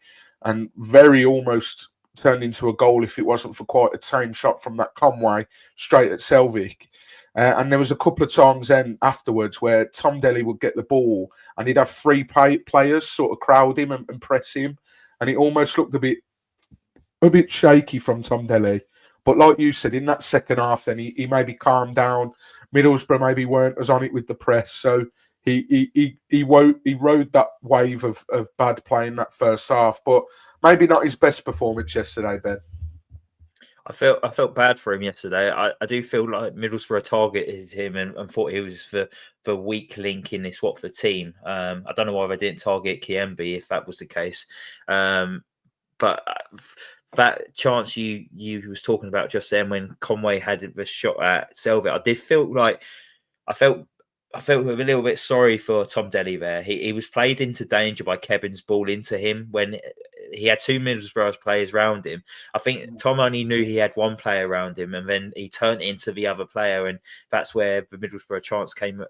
and very almost turned into a goal if it wasn't for quite a tame shot from that Conway straight at Selvik. And there was a couple of times then afterwards where Tomdeli would get the ball and he'd have 3 players sort of crowd him and press him, and it almost looked a bit shaky from Tomdeli. But like you said, in that second half, then he maybe calmed down. Middlesbrough maybe weren't as on it with the press, so he rode that wave of bad play in that first half. But maybe not his best performance yesterday, Ben. I felt bad for him yesterday. I do feel like Middlesbrough targeted him and thought he was the weak link in this Watford team. I don't know why they didn't target Kiembe if that was the case. But that chance you was talking about just then when Conway had the shot at Selvik, I did feel like I felt a little bit sorry for Tomdeli there. He was played into danger by Kevin's ball into him when he had 2 Middlesbrough players around him. I think Tom only knew he had 1 player around him, and then he turned into the other player, and that's where the Middlesbrough chance came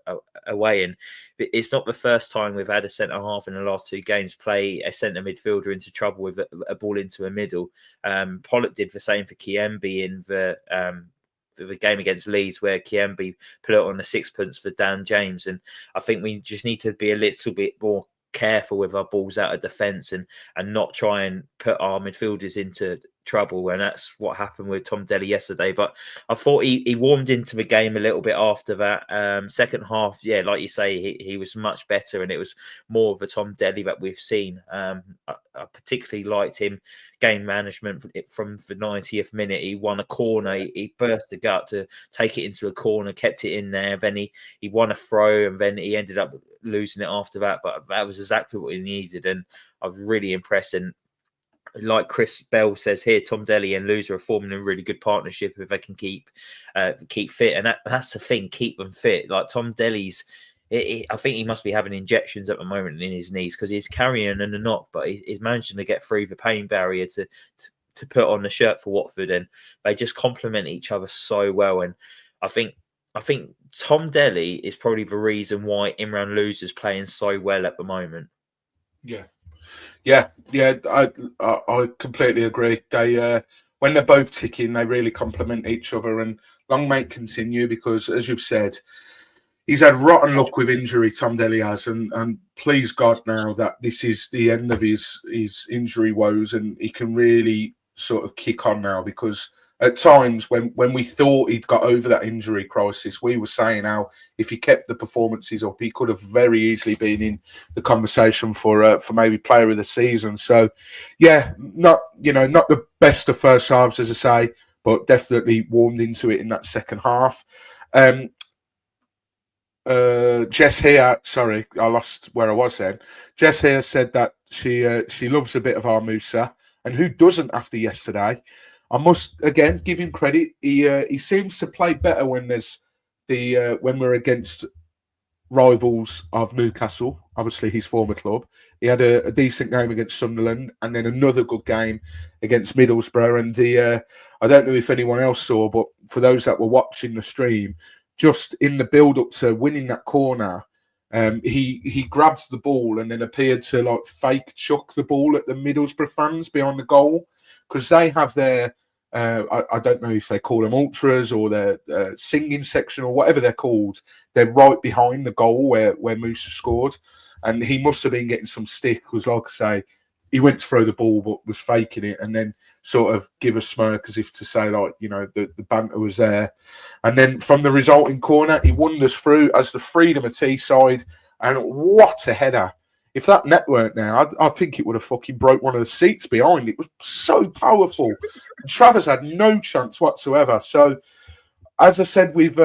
away. And it's not the first time we've had a centre half in the last 2 games play a centre midfielder into trouble with a ball into a middle. Pollock did the same for Kiembe in the game against Leeds, where Kiembe put it on the sixpence for Dan James. And I think we just need to be a little bit more careful with our balls out of defence and not try and put our midfielders into trouble, and that's what happened with Tom Delly yesterday. But I thought he warmed into the game a little bit after that. Second half, yeah, like you say, he was much better, and it was more of a Tom Delly that we've seen. I particularly liked him game management from the 90th minute. He won a corner, he burst the gut to take it into a corner, kept it in there, then he won a throw, and then he ended up losing it after that. But that was exactly what he needed, and I was really impressed. And like Chris Bell says here, Tom Delly and Loser are forming a really good partnership if they can keep fit, and that's the thing, keep them fit. Like Tom Delly's, I think he must be having injections at the moment in his knees because he's carrying a knock, but he's managing to get through the pain barrier to put on the shirt for Watford, and they just complement each other so well. And I think Tom Delly is probably the reason why Imran Loser's playing so well at the moment. Yeah, I completely agree. They when they're both ticking, they really complement each other, and long may it continue, because as you've said, he's had rotten luck with injury, Tom Delly has, and please God now that this is the end of his injury woes and he can really sort of kick on now, because at times when we thought he'd got over that injury crisis, we were saying how if he kept the performances up, he could have very easily been in the conversation for maybe player of the season. So, yeah, not the best of first halves, as I say, but definitely warmed into it in that second half. Jess here, sorry, I lost where I was then. Jess here said that she loves a bit of our Musa, and who doesn't after yesterday? I must again give him credit. He seems to play better when there's when we're against rivals of Newcastle, obviously his former club. He had a decent game against Sunderland, and then another good game against Middlesbrough. And I don't know if anyone else saw, but for those that were watching the stream, just in the build-up to winning that corner, he grabs the ball and then appeared to like fake chuck the ball at the Middlesbrough fans behind the goal, because they have their I don't know if they call them ultras or their singing section or whatever they're called. They're right behind the goal where Musa scored, and he must have been getting some stick. Because, like I say, he went to throw the ball but was faking it, and then sort of give a smirk as if to say, like, the banter was there. And then from the resulting corner, he wanders through as the Freedom of Teesside, and what a header! If that net weren't there, I think it would have fucking broke one of the seats behind. It was so powerful. Travers had no chance whatsoever. So, as I said with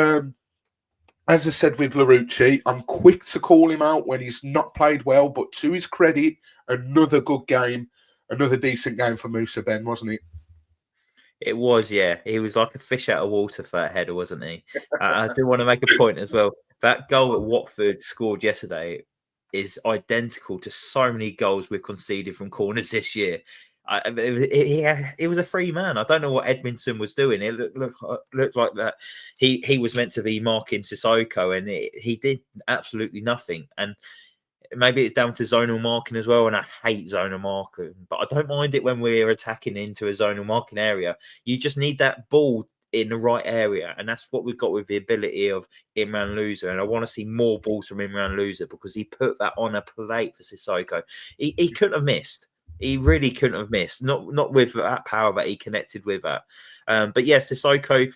Larouci, I'm quick to call him out when he's not played well. But to his credit, another good game, another decent game for Musa, Ben, wasn't it? It was, yeah. He was like a fish out of water for that header, wasn't he? I do want to make a point as well. That goal that Watford scored yesterday is identical to so many goals we've conceded from corners this year. It was a free man. I don't know what Edmondson was doing. It looked like that he was meant to be marking Sissoko, and he did absolutely nothing. And maybe it's down to zonal marking as well, and I hate zonal marking, but I don't mind it when we're attacking into a zonal marking area. You just need that ball in the right area, and that's what we've got with the ability of Imran Loser. And I want to see more balls from Imran Loser, because he put that on a plate for Sissoko. He couldn't have missed. He really couldn't have missed. Not with that power that he connected with that. But yes, Sissoko,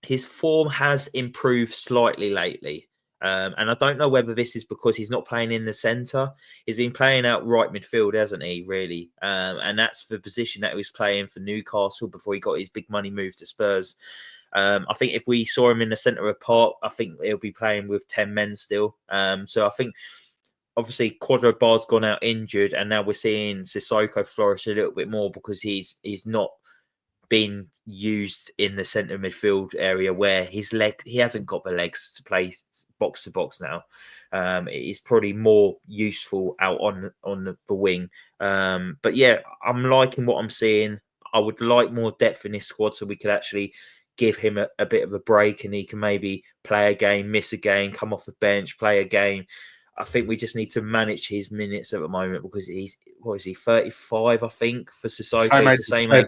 his form has improved slightly lately. And I don't know whether this is because he's not playing in the centre. He's been playing out right midfield, hasn't he, really? And that's the position that he was playing for Newcastle before he got his big money move to Spurs. I think if we saw him in the centre of park, I think he'll be playing with 10 men still. So I think, obviously, Quadro Bar's gone out injured, and now we're seeing Sissoko flourish a little bit more because he's not been used in the centre midfield area where he hasn't got the legs to play box to box now. It's probably more useful out on the wing. But yeah, I'm liking what I'm seeing. I would like more depth in his squad so we could actually give him a bit of a break, and he can maybe play a game, miss a game, come off the bench, play a game. I think we just need to manage his minutes at the moment, because he's 35, I think, for Sissoko. It's the same age.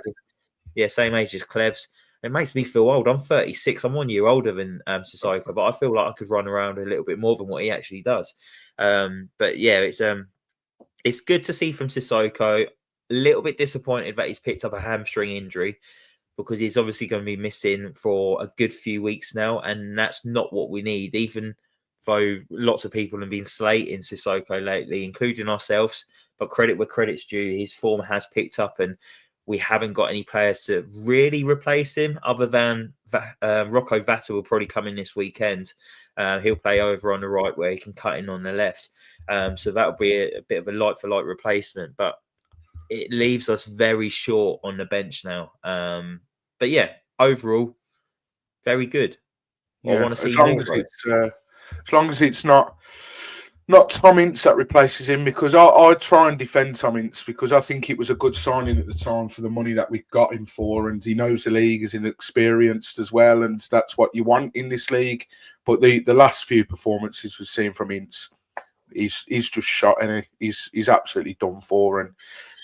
Yeah, same age as Clevs. It makes me feel old. I'm 36. I'm 1 year older than Sissoko, but I feel like I could run around a little bit more than what he actually does. But yeah, it's it's good to see from Sissoko. A little bit disappointed that he's picked up a hamstring injury, because he's obviously going to be missing for a good few weeks now, and that's not what we need. Even though lots of people have been slating Sissoko lately, including ourselves, but credit where credit's due, his form has picked up, and we haven't got any players to really replace him other than Rocco Vata will probably come in this weekend. He'll play over on the right where he can cut in on the left. So that'll be a bit of a like-for-like replacement, but it leaves us very short on the bench now. But yeah, overall, very good. Yeah, I want to see as more. long as it's not Tom Ince that replaces him, because I try and defend Tom Ince, because I think it was a good signing at the time for the money that we got him for, and he knows the league, is inexperienced as well, and that's what you want in this league. But the last few performances we've seen from Ince, he's just shot, and he's absolutely done for, and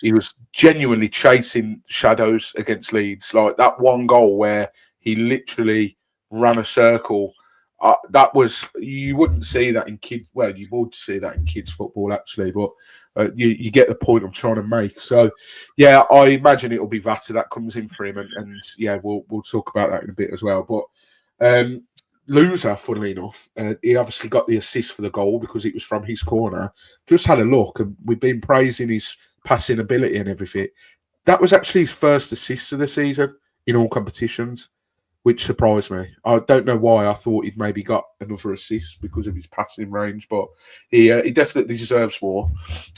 he was genuinely chasing shadows against Leeds. Like that one goal where he literally ran a circle. That was, you wouldn't see that in kids. Well, you would see that in kids football actually, but you get the point I'm trying to make. So yeah, I imagine it'll be Vata that comes in for him, and yeah, we'll talk about that in a bit as well. But Loser, funnily enough, he obviously got the assist for the goal because it was from his corner. Just had a look, and we've been praising his passing ability and everything. That was actually his first assist of the season in all competitions, which surprised me. I don't know why. I thought he'd maybe got another assist because of his passing range, but he definitely deserves more.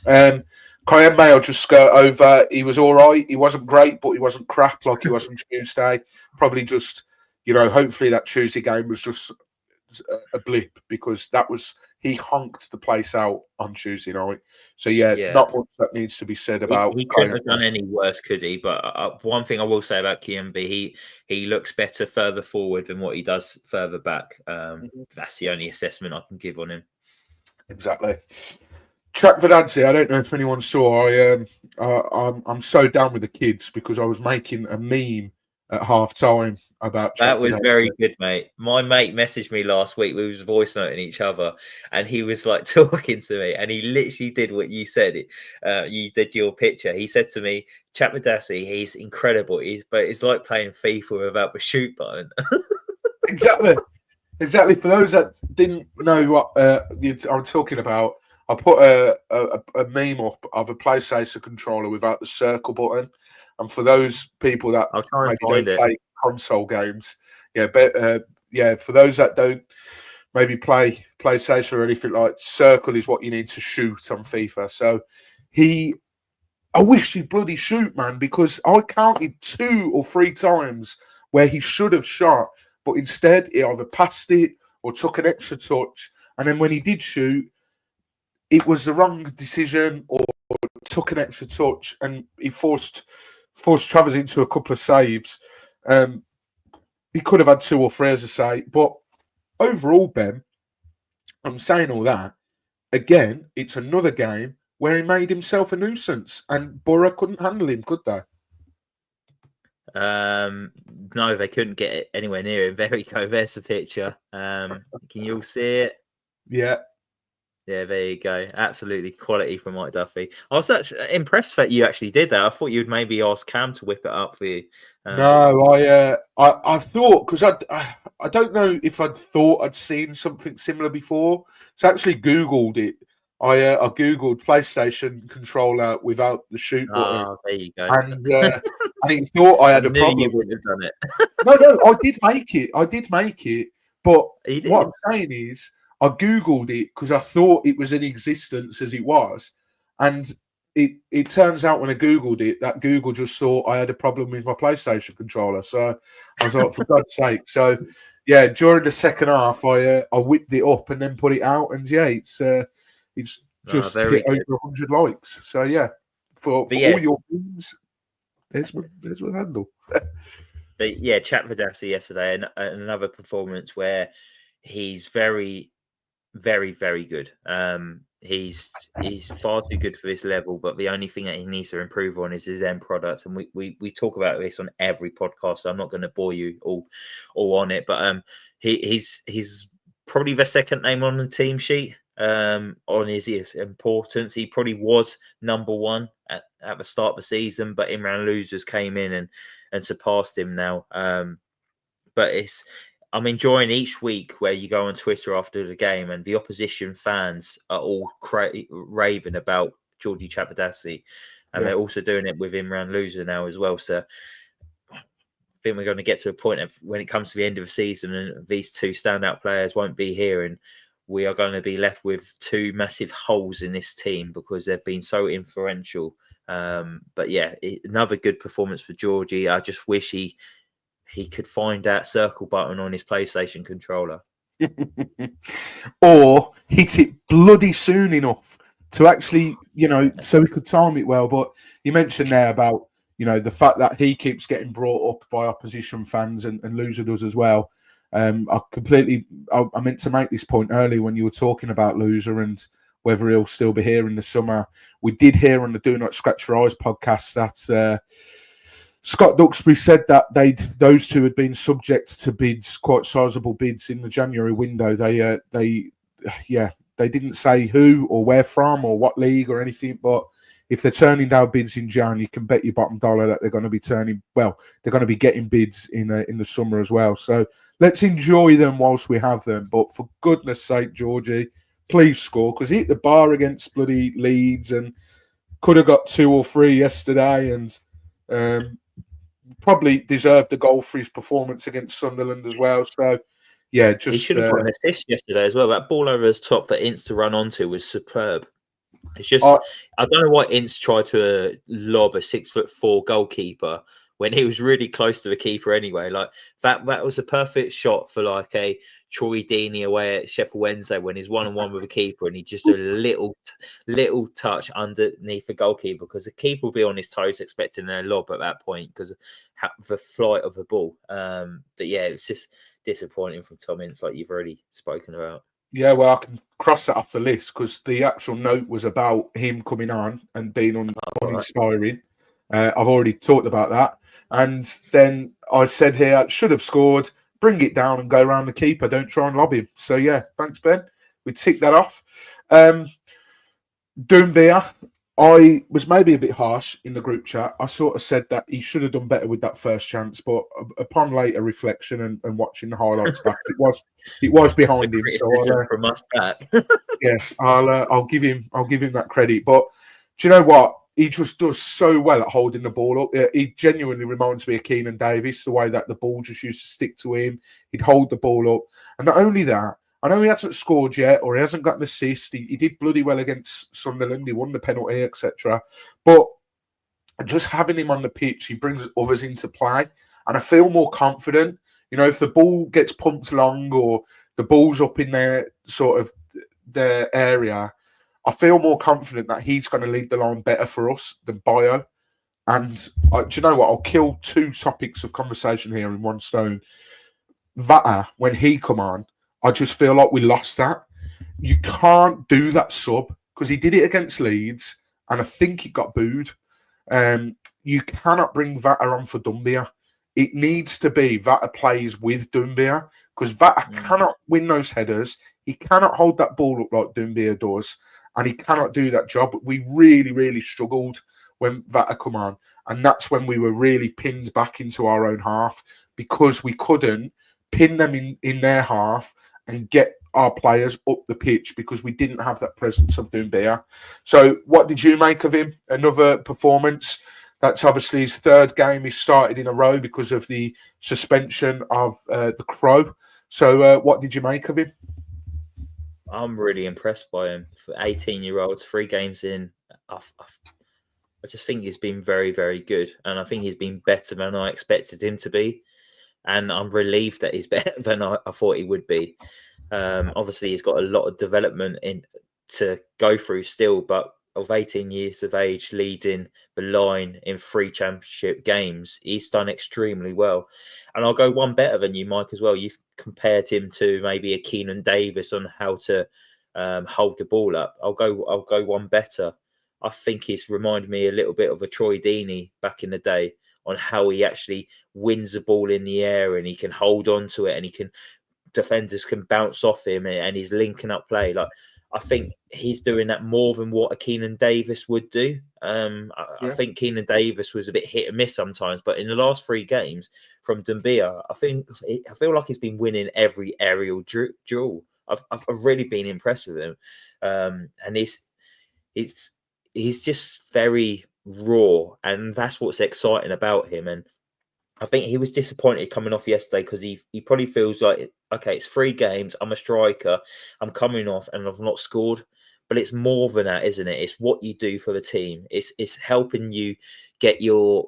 Kayembe, I'll just skirt over. He was all right. He wasn't great, but he wasn't crap like he was on Tuesday. Probably just, hopefully that Tuesday game was just a blip, because he honked the place out on Tuesday night. So yeah, not much that needs to be said about. He couldn't have done any worse, could he? But one thing I will say about Kayembe, he looks better further forward than what he does further back. That's the only assessment I can give on him. Exactly. Track Vedanzi, I don't know if anyone saw. I'm so down with the kids because I was making a meme at half time about that was very good, mate. My mate messaged me last week. We was voice noting each other, and he was like talking to me, and he literally did what you said. You did your picture. He said to me, "Chat Madassi, he's incredible. But it's like playing FIFA without the shoot button." Exactly. For those that didn't know what I'm talking about, I put a meme up of a PlayStation controller without the circle button. And for those people that maybe don't play console games, for those that don't maybe play PlayStation or anything, like, circle is what you need to shoot on FIFA. So I wish he'd bloody shoot, man, because I counted 2 or 3 times where he should have shot, but instead he either passed it or took an extra touch. And then when he did shoot, it was the wrong decision or took an extra touch, and he forced Travers into a couple of saves. He could have had 2 or 3, as I say. But overall, Ben, I'm saying all that. Again, it's another game where he made himself a nuisance, and Boro couldn't handle him, could they? No, they couldn't get it anywhere near him. There you go. There's the picture. Can you all see it? Yeah. Yeah, there you go. Absolutely quality from Mike Duffy. I was actually impressed that you actually did that. I thought you'd maybe ask Cam to whip it up for you. No, I thought, because I don't know if I'd thought I'd seen something similar before. So I actually Googled it. I Googled PlayStation controller without the shoot button. Oh, there you go. And I thought I had a problem. You wouldn't have done it. No, I did make it. But what I'm saying is, I Googled it because I thought it was in existence as it was. And it turns out when I Googled it, that Google just thought I had a problem with my PlayStation controller. So I was like, for God's sake. So, yeah, during the second half, I whipped it up and then put it out. And, yeah, it's just hit over 100 likes. So, yeah, for all your memes, there's my handle. But, yeah, Chat Vidassi yesterday, and another performance where he's very, very, very good. He's far too good for this level, but the only thing that he needs to improve on is his end product. And we talk about this on every podcast, so I'm not going to bore you all on it. But he's probably the second name on the team sheet. on his importance. He probably was number one at the start of the season, but Imran Losers came in and surpassed him now. But I'm enjoying each week where you go on Twitter after the game and the opposition fans are all raving about Georgie Chapadassi, and they're also doing it with Imran Loser now as well. So I think we're going to get to a point of when it comes to the end of the season and these two standout players won't be here, and we are going to be left with two massive holes in this team because they've been so influential. But yeah, another good performance for Georgie. I just wish he could find that circle button on his PlayStation controller. Or hit it bloody soon enough to actually, so he could time it well. But you mentioned there about, the fact that he keeps getting brought up by opposition fans and Loser does as well. I meant to make this point earlier when you were talking about Loser and whether he'll still be here in the summer. We did hear on the Do Not Scratch Your Eyes podcast that Scott Duxbury said that those two had been subject to bids, quite sizable bids in the January window. They didn't say who or where from or what league or anything, but if they're turning down bids in Jan, you can bet your bottom dollar that they're going to be getting bids in the summer as well. So let's enjoy them whilst we have them. But for goodness sake, Georgie, please score, because he hit the bar against bloody Leeds and could have got 2 or 3 yesterday, and probably deserved a goal for his performance against Sunderland as well. So yeah, he should have got an assist yesterday as well. That ball over his top that Ince to run onto was superb. It's just I don't know why Ince tried to lob a 6'4" goalkeeper when he was really close to the keeper anyway. Like that was a perfect shot for like a Troy Deeney away at Sheffield Wednesday when he's 1-on-1 with a keeper and he just a little touch underneath the goalkeeper, because the keeper will be on his toes expecting a lob at that point because of the flight of the ball. But yeah, it's just disappointing from Tom Ince, like you've already spoken about. Yeah, well, I can cross that off the list because the actual note was about him coming on and being uninspiring. I've already talked about that. And then I said here, should have scored, bring it down and go around the keeper. Don't try and lob him. So, yeah, thanks, Ben. We tick that off. Doumbia, I was maybe a bit harsh in the group chat. I sort of said that he should have done better with that first chance, but upon later reflection and watching the highlights back, it was behind him. So from us back. Yeah, I'll give him that credit. But do you know what? He just does so well at holding the ball up. He genuinely reminds me of Keenan Davis, the way that the ball just used to stick to him. He'd hold the ball up. And not only that, I know he hasn't scored yet or he hasn't got an assist. He did bloody well against Sunderland. He won the penalty, etc. But just having him on the pitch, he brings others into play. And I feel more confident. If the ball gets pumped long or the ball's up in their sort of their area, I feel more confident that he's going to lead the line better for us than Bio. And do you know what? I'll kill 2 topics of conversation here in one stone. Vata, when he come on, I just feel like we lost that. You can't do that sub because he did it against Leeds and I think he got booed. You cannot bring Vata on for Doumbia. It needs to be Vata plays with Doumbia because Vata cannot win those headers. He cannot hold that ball up like Doumbia does, and he cannot do that job. We really, really struggled when Vata come on, and that's when we were really pinned back into our own half because we couldn't pin them in their half and get our players up the pitch because we didn't have that presence of Doumbia. So what did you make of him? Another performance. That's obviously his 3rd game he started in a row because of the suspension of the Crow. So what did you make of him? I'm really impressed by him. For 18-year-olds, 3 games in, I just think he's been very, very good. And I think he's been better than I expected him to be. And I'm relieved that he's better than I thought he would be. Obviously, he's got a lot of development to go through still, but of 18 years of age, leading the line in 3 championship games, he's done extremely well. And I'll go one better than you, Mike, as well. You've compared him to maybe a Keenan Davis on how to hold the ball up. I'll go one better. I think he's reminded me a little bit of a Troy Deeney back in the day on how he actually wins the ball in the air and he can hold on to it and defenders can bounce off him and he's linking up play. Like I think he's doing that more than what a Keenan Davis would do. I think Keenan Davis was a bit hit and miss sometimes, but in the last 3 games from Dumbia, I feel like he's been winning every aerial duel. I've really been impressed with him, and he's just very raw, and that's what's exciting about him. And I think he was disappointed coming off yesterday because he probably feels like, okay, it's 3 games. I'm a striker. I'm coming off and I've not scored. But it's more than that, isn't it? It's what you do for the team. It's helping you get your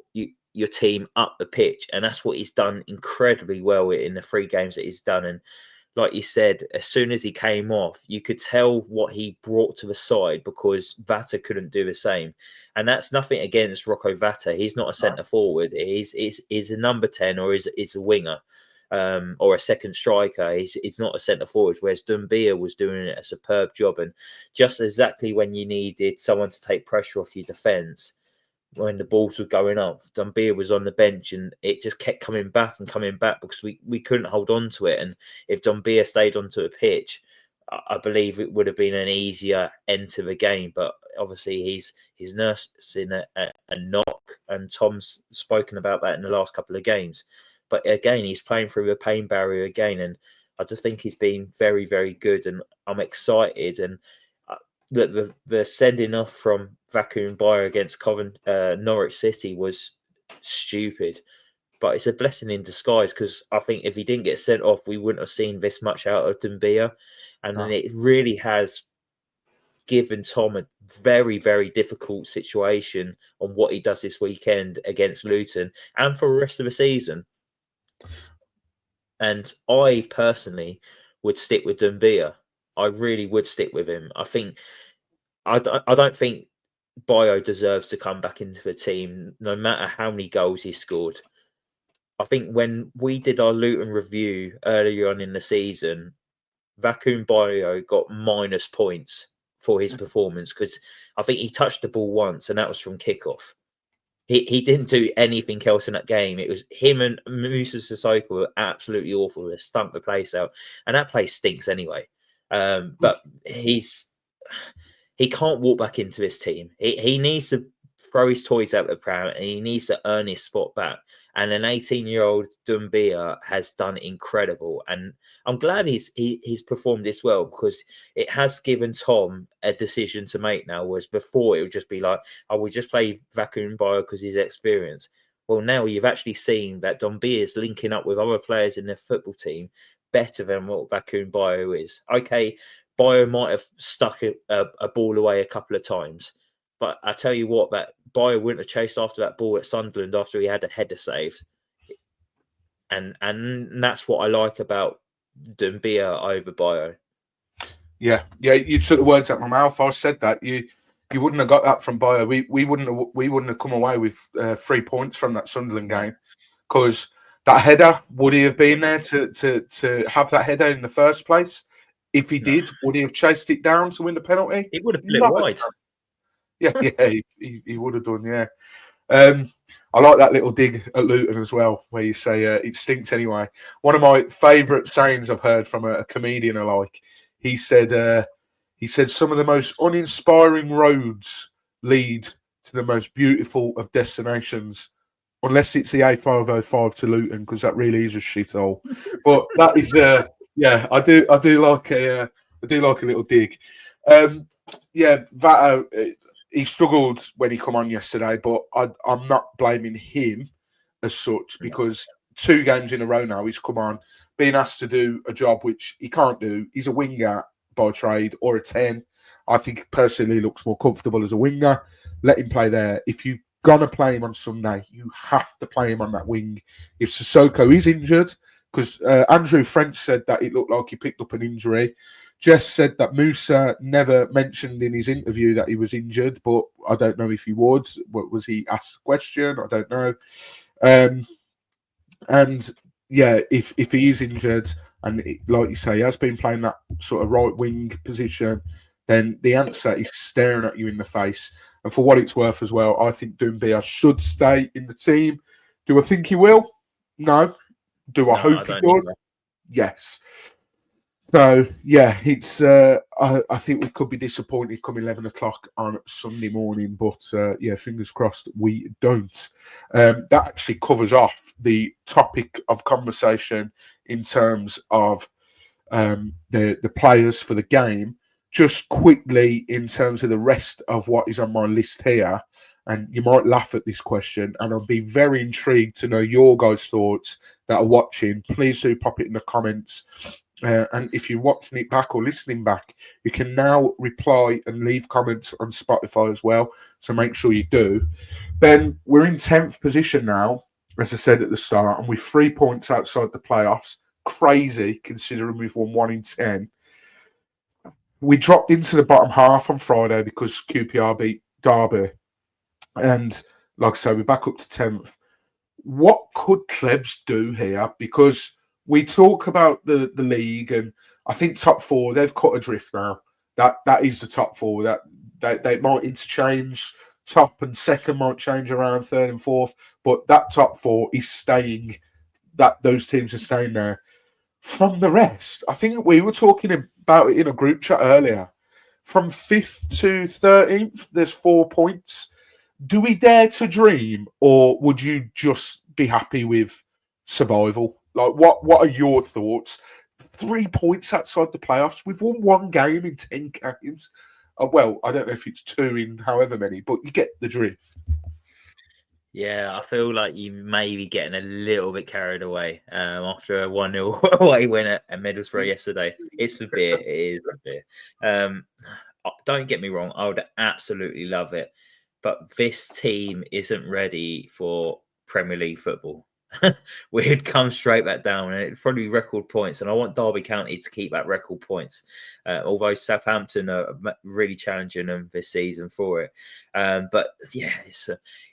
team up the pitch, and that's what he's done incredibly well in the 3 games that he's done. And like you said, as soon as he came off, you could tell what he brought to the side because Vata couldn't do the same. And that's nothing against Rocco Vata. He's not a centre forward. He's a number 10 or is a winger or a second striker. He's not a centre forward, whereas Dumbia was doing a superb job. And just exactly when you needed someone to take pressure off your defence, when the balls were going up, Dumbia was on the bench and it just kept coming back because we couldn't hold on to it. And if Dumbia stayed onto the pitch, I believe it would have been an easier end to the game. But obviously he's nursing a knock, and Tom's spoken about that in the last couple of games. But again, he's playing through the pain barrier again, and I just think he's been very, very good, and I'm excited. And the sending off from Vacuum Bayer against Norwich City was stupid, but it's a blessing in disguise because I think if he didn't get sent off, we wouldn't have seen this much out of Dumbia, and then it really has given Tom a very, very difficult situation on what he does this weekend against Luton and for the rest of the season. And I personally would stick with Dumbia. I really would stick with him. I don't think Bayo deserves to come back into the team, no matter how many goals he scored. I think when we did our Luton review earlier on in the season, Vacuum Bayo got minus points for his performance because I think he touched the ball once, and that was from kickoff. He didn't do anything else in that game. It was him and Musa Sissoko were absolutely awful. They stunk the place out, and that place stinks anyway. But he can't walk back into this team. He needs to throw his toys out the pram, and he needs to earn his spot back. And an 18-year-old Dumbia has done incredible, and I'm glad he's performed this well because it has given Tom a decision to make now. Whereas before it would just be like, oh, we just play Vacuum Bayo because he's experienced. Well, now you've actually seen that Dumbia is linking up with other players in the football team better than what Vacuum Bayo is. Okay, Bayo might have stuck a ball away a couple of times, but I tell you what, that Bayo wouldn't have chased after that ball at Sunderland after he had a header saved. And that's what I like about Dumbia over Bayo. Yeah, you took the words out of my mouth. I said that you wouldn't have got that from Bayo. We wouldn't have come away with 3 points from that Sunderland game because that header, would he have been there to have that header in the first place? If he did, would he have chased it down to win the penalty? He would have put it wide. Yeah, he would have done, yeah. I like that little dig at Luton as well, where you say it stinks anyway. One of my favourite sayings I've heard from a comedian alike, he said some of the most uninspiring roads lead to the most beautiful of destinations, unless it's the A505 to Luton, because that really is a shithole. But that is, I do like a little dig. Vato, he struggled when he come on yesterday, but I'm not blaming him as such because 2 games in a row now he's come on, being asked to do a job which he can't do. He's a winger by trade or a 10. I think personally he looks more comfortable as a winger. Let him play there. If you're going to play him on Sunday, you have to play him on that wing. If Sissoko is injured, because Andrew French said that it looked like he picked up an injury. Jess said that Musa never mentioned in his interview that he was injured, but I don't know if he would. Was he asked a question? I don't know. And yeah, if he is injured and like you say, he has been playing that sort of right wing position, then the answer is staring at you in the face. And for what it's worth as well, I think Dumbia should stay in the team. Do I think he will? No. Do I hope he does? Yes. So yeah, it's. I think we could be disappointed come 11 o'clock on Sunday morning, but yeah, fingers crossed we don't. That actually covers off the topic of conversation in terms of the players for the game. Just quickly, in terms of the rest of what is on my list here, and you might laugh at this question, and I'll be very intrigued to know your guys' thoughts that are watching. Please do pop it in the comments. And if you're watching it back or listening back, you can now reply and leave comments on Spotify as well. So make sure you do. Ben, we're in 10th position now, as I said at the start, and with 3 points outside the playoffs. Crazy considering we've won 1 in 10. We dropped into the bottom half on Friday because QPR beat Derby. And like I say, we're back up to 10th. What could Klebs do here? Because we talk about the league, and I think top four, they've cut adrift now. That is the top four. That they might interchange. Top and second might change around third and fourth, but that top four is staying. That those teams are staying there. From the rest, I think we were talking about it in a group chat earlier. From 5th to 13th, there's 4 points. Do we dare to dream, or would you just be happy with survival? Like, what are your thoughts? 3 points outside the playoffs. We've won 1 game in 10 games. Well, I don't know if it's 2 in however many, but you get the drift. Yeah, I feel like you may be getting a little bit carried away after a 1-0 away win at Middlesbrough yesterday. It's for beer. It is for beer. Don't get me wrong. I would absolutely love it. But this team isn't ready for Premier League football. We'd come straight back down, and it'd probably be record points. And I want Derby County to keep that record points, although Southampton are really challenging them this season for it. But yeah,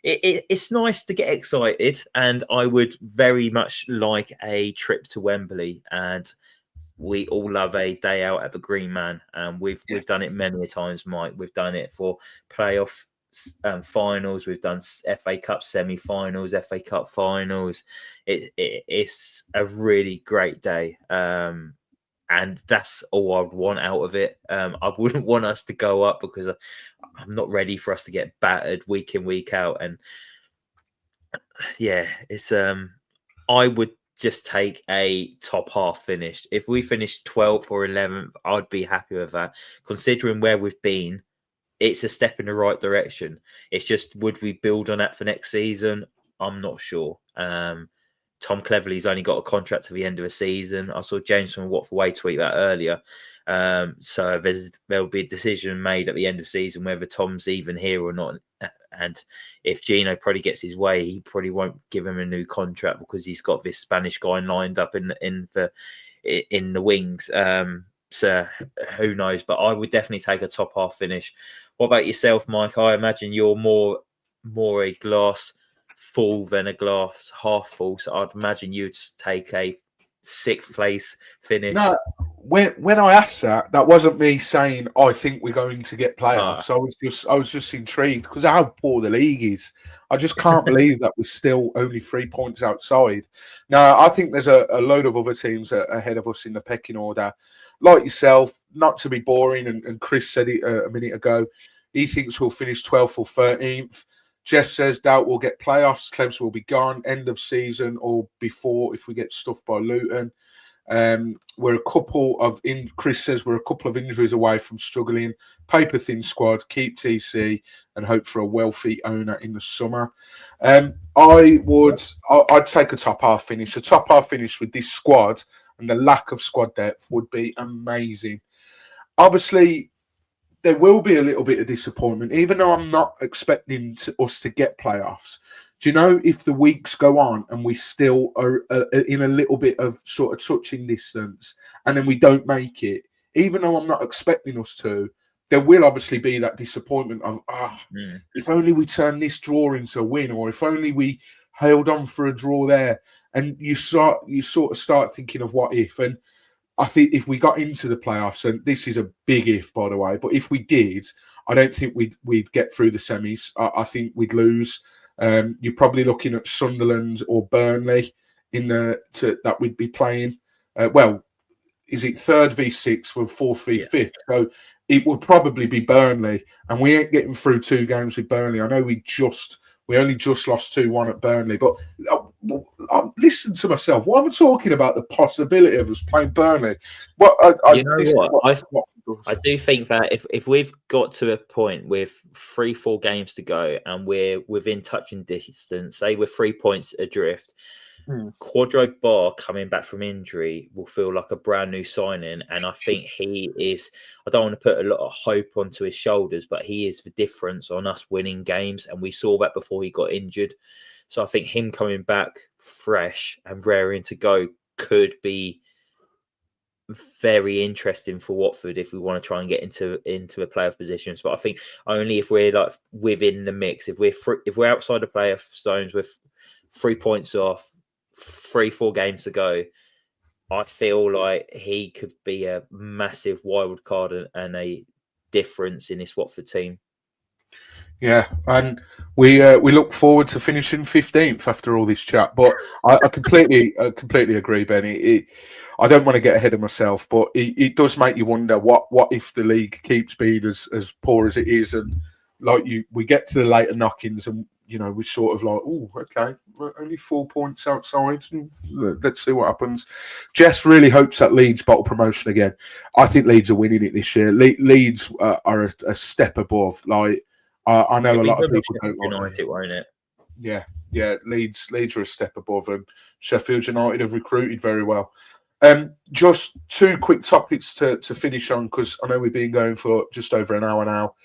it's nice to get excited, and I would very much like a trip to Wembley. And we all love a day out at the Green Man, and we've done it many times, Mike. We've done it for playoff finals. We've done FA Cup semi-finals, FA Cup finals. It's a really great day, and that's all I'd want out of it. I wouldn't want us to go up because I'm not ready for us to get battered week in, week out. And yeah, it's I would just take a top half finish. If we finish 12th or 11th, I'd be happy with that. Considering where we've been, it's a step in the right direction. It's just, would we build on that for next season? I'm not sure. Tom Cleverley's only got a contract to the end of the season. I saw James from Watford Way tweet that earlier. So there'll be a decision made at the end of the season whether Tom's even here or not. And if Gino probably gets his way, he probably won't give him a new contract because he's got this Spanish guy lined up in the wings. So who knows? But I would definitely take a top half finish. What about yourself, Mike? I imagine you're more a glass full than a glass half full. So I'd imagine you'd take a 6th place finish. No, when I asked that wasn't me saying I think we're going to get playoffs. I was just intrigued because of how poor the league is. I just can't believe that we're still only 3 points outside. Now, I think there's a load of other teams ahead of us in the pecking order. Like yourself, not to be boring, and Chris said it a minute ago, he thinks we'll finish 12th or 13th. Jess says doubt we'll get playoffs. Clevs will be gone end of season or before if we get stuffed by Luton. Chris says we're a couple of injuries away from struggling. Paper thin squad, keep TC and hope for a wealthy owner in the summer. I'd take a top half finish. A top half finish with this squad and the lack of squad depth would be amazing. Obviously, there will be a little bit of disappointment, even though I'm not expecting us to get playoffs. Do you know, if the weeks go on and we still are in a little bit of sort of touching distance and then we don't make it, even though I'm not expecting us to, there will obviously be that disappointment of, if only we turn this draw into a win, or if only we held on for a draw there. And you sort of start thinking of what if. And I think if we got into the playoffs, and this is a big if, by the way, but if we did, I don't think we'd get through the semis. I think we'd lose. You're probably looking at Sunderland or Burnley that we'd be playing. is it 3rd v 6th with 4th v Yeah. 5th? So it would probably be Burnley, and we ain't getting through 2 games with Burnley. I know we only just lost 2-1 at Burnley, but listen to myself. Why am I talking about the possibility of us playing Burnley? Well, You know what? I do think that if we've got to a point with 3-4 games to go and we're within touching distance, say we're 3 points adrift, Quadro Bar coming back from injury will feel like a brand new signing, and I think he is. I don't want to put a lot of hope onto his shoulders, but he is the difference on us winning games, and we saw that before he got injured. So I think him coming back fresh and raring to go could be very interesting for Watford if we want to try and get into the playoff positions. But I think only if we're like within the mix, if we're outside the playoff zones with 3 points off, 3-4 games to go, I feel like he could be a massive wild card and a difference in this Watford team. Yeah, and we look forward to finishing 15th after all this chat. But I completely agree, Benny. I don't want to get ahead of myself, but it does make you wonder what if the league keeps being as poor as it is, and we get to the later knockings, and we sort of like, oh, okay, we're only 4 points outside, and let's see what happens. Jess really hopes that Leeds bottle promotion again. I think Leeds are winning it this year. Leeds are a step above. Like, I know a lot of people don't like it, won't it? Yeah. Leeds are a step above, and Sheffield United have recruited very well. Just 2 quick topics to finish on, because I know we've been going for just over an hour now.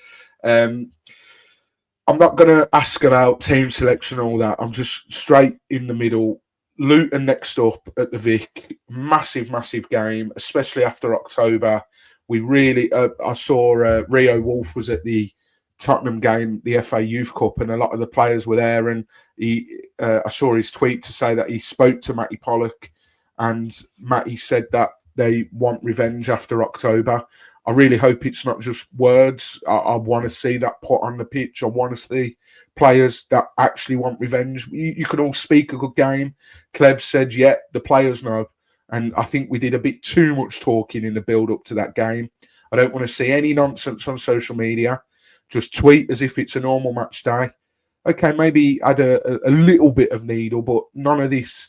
I'm not going to ask about team selection and all that. I'm just straight in the middle. Luton next up at the Vic. Massive game, especially after October. We really, I saw Rio Wolf was at the Tottenham game, the FA Youth Cup, and a lot of the players were there. And I saw his tweet to say that he spoke to Matty Pollock, and Matty said that they want revenge after October. I really hope it's not just words. I want to see that put on the pitch. I want to see players that actually want revenge. You can all speak a good game. Clev said, yeah, the players know. And I think we did a bit too much talking in the build-up to that game. I don't want to see any nonsense on social media. Just tweet as if it's a normal match day. Okay, maybe add a little bit of needle, but none of this,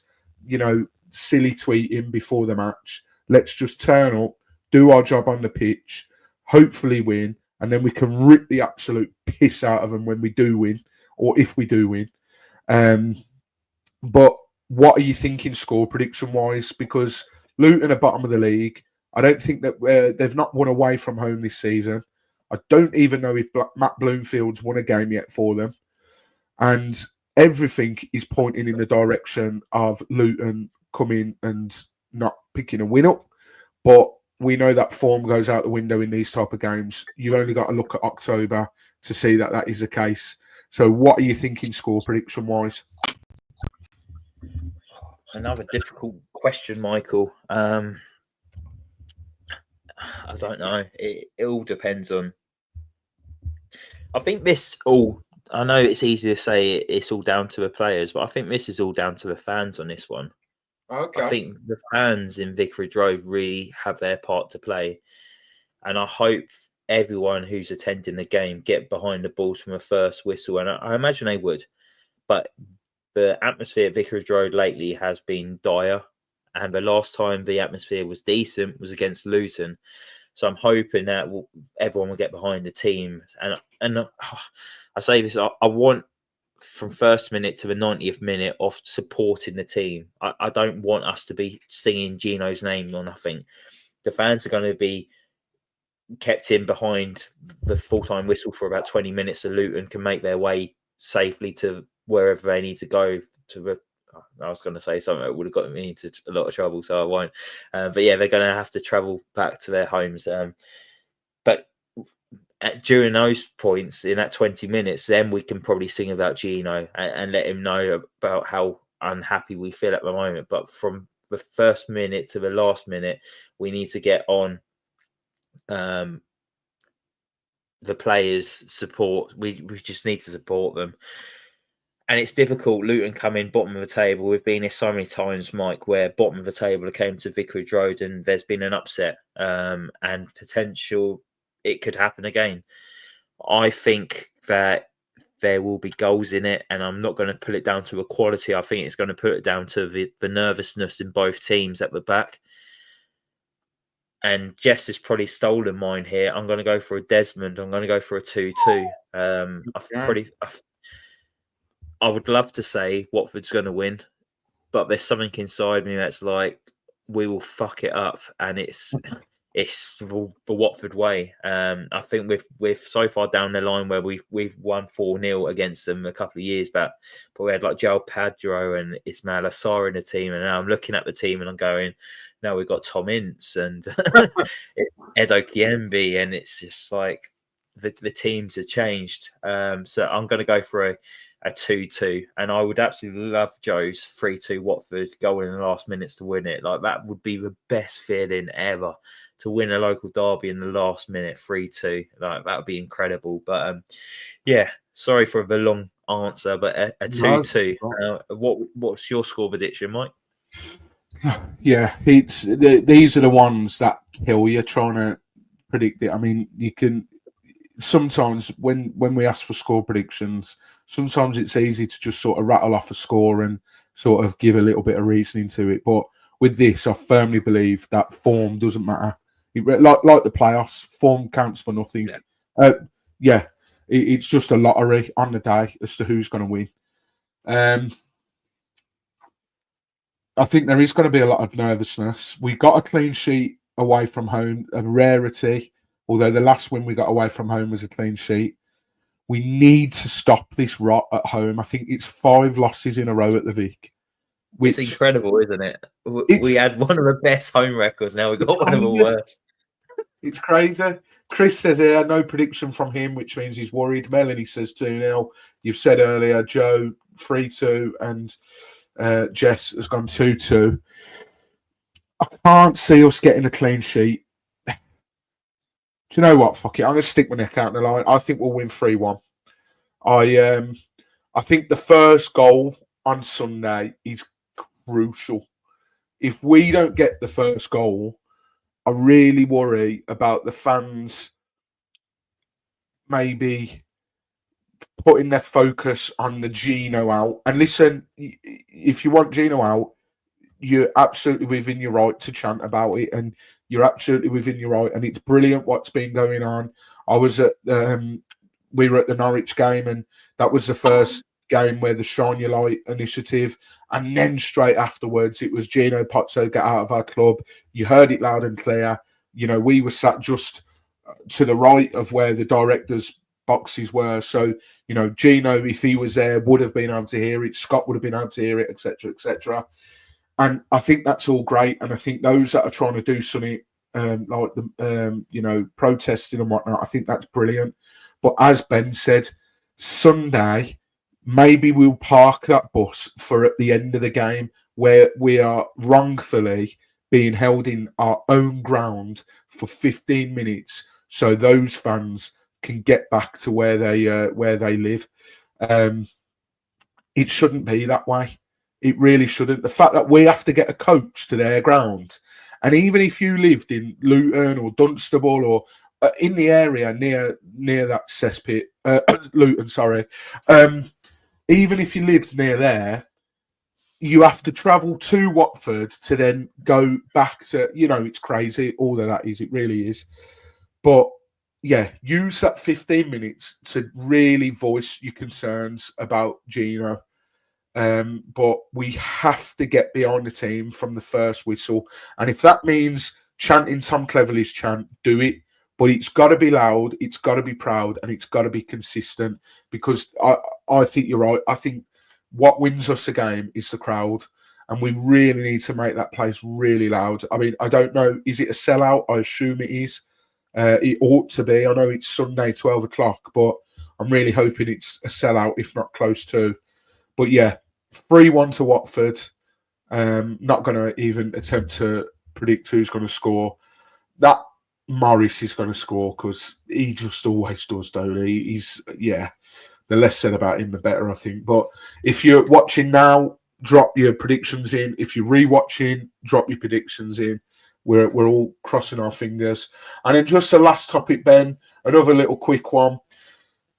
silly tweeting before the match. Let's just turn up, do our job on the pitch, hopefully win, and then we can rip the absolute piss out of them when we do win, or if we do win. But what are you thinking score prediction-wise? Because Luton are bottom of the league. I don't think that they've not won away from home this season. I don't even know if Matt Bloomfield's won a game yet for them. And everything is pointing in the direction of Luton coming and not picking a win up. But we know that form goes out the window in these type of games. You've only got to look at October to see that is the case. So what are you thinking score prediction-wise? Another difficult question, Michael. I don't know. It all depends on... I think I know it's easy to say it's all down to the players, but I think this is all down to the fans on this one. Okay. I think the fans in Vicarage Road really have their part to play. And I hope everyone who's attending the game get behind the balls from the first whistle. And I imagine they would. But the atmosphere at Vicarage Road lately has been dire. And the last time the atmosphere was decent was against Luton. So I'm hoping that everyone will get behind the team. And I say this, I want from first minute to the 90th minute of supporting the team. I don't want us to be singing Gino's name or nothing. The fans are going to be kept in behind the full-time whistle for about 20 minutes so Luton can make their way safely to wherever they need to go. I was going to say something that would have got me into a lot of trouble, so I won't. But yeah, they're going to have to travel back to their homes. But during those points, in that 20 minutes, then we can probably sing about Gino and let him know about how unhappy we feel at the moment. But from the first minute to the last minute, we need to get on the players' support. We just need to support them. And it's difficult. Luton come in bottom of the table. We've been here so many times, Mike, where bottom of the table came to Vicarage Road and there's been an upset and potential it could happen again. I think that there will be goals in it, and I'm not going to put it down to equality. I think it's going to put it down to the nervousness in both teams at the back. And Jess has probably stolen mine here. I'm going to go for a Desmond. I'm going to go for a 2-2. I would love to say Watford's going to win, but there's something inside me that's like, we will fuck it up, and it's the Watford way. I think we're so far down the line where we've won 4-0 against them a couple of years back, but we had like Joel Padro and Ismail Assar in the team, and now I'm looking at the team and I'm going, now we've got Tom Ince and Edo Kiembe, and it's just like the teams have changed. So I'm going to go for a 2-2, and I would absolutely love Joe's 3-2 Watford goal in the last minutes to win it. Like, that would be the best feeling ever, to win a local derby in the last minute 3-2. Like, that would be incredible. But yeah, sorry for the long answer, but a 2-2. What's your score prediction, Mike? Yeah, these are the ones that kill you trying to predict it. I mean, you can sometimes when we ask for score predictions, sometimes it's easy to just sort of rattle off a score and sort of give a little bit of reasoning to it. But with this, I firmly believe that form doesn't matter. Like the playoffs, form counts for nothing. It's just a lottery on the day as to who's going to win. I think there is going to be a lot of nervousness. We got a clean sheet away from home, a rarity, although the last win we got away from home was a clean sheet. We need to stop this rot at home. I think it's 5 losses in a row at the Vic. It's incredible, isn't it? We had one of the best home records. Now we've got one of the worst. It's crazy. Chris says here, no prediction from him, which means he's worried. Melanie says 2-0. You've said earlier, Joe, 3-2, and Jess has gone 2-2. I can't see us getting a clean sheet. Do you know what? Fuck it. I'm going to stick my neck out in the line. I think we'll win 3-1. I think the first goal on Sunday is crucial. If we don't get the first goal, I really worry about the fans maybe putting their focus on the Gino out. And listen, if you want Gino out, you're absolutely within your right to chant about it, and you're absolutely within your right. And it's brilliant what's been going on. I was at we were at the Norwich game, and that was the first game where the Shine Your Light initiative, and then straight afterwards it was Gino Pozzo, get out of our club. You heard it loud and clear. You know, we were sat just to the right of where the directors' boxes were. So, you know, Gino, if he was there, would have been able to hear it. Scott would have been able to hear it, etc., etc. And I think that's all great. And I think those that are trying to do something like the, you know, protesting and whatnot, I think that's brilliant. But as Ben said, Sunday, maybe we'll park that bus for at the end of the game, where we are wrongfully being held in our own ground for 15 minutes, so those fans can get back to where they live. It shouldn't be that way. It really shouldn't. The fact that we have to get a coach to their ground, and even if you lived in Luton or Dunstable or in the area near that cesspit, Luton, sorry, even if you lived near there, you have to travel to Watford to then go back to, you know, it's crazy. All of that is, it really is. But yeah, use that 15 minutes to really voice your concerns about Gino. But we have to get behind the team from the first whistle. And if that means chanting Tom Cleverley's chant, do it. But it's got to be loud, it's got to be proud, and it's got to be consistent. Because I think you're right. I think what wins us a game is the crowd. And we really need to make that place really loud. I mean, I don't know. Is it a sellout? I assume it is. It ought to be. I know it's Sunday, 12 o'clock, but I'm really hoping it's a sellout, if not close to. But yeah, 3-1 to Watford. Not going to even attempt to predict who's going to score. That Morris is going to score because he just always does, don't he? the less said about him, the better, I think. But if you're watching now, drop your predictions in. If you're rewatching, drop your predictions in. We're all crossing our fingers. And then just the last topic, Ben, another little quick one.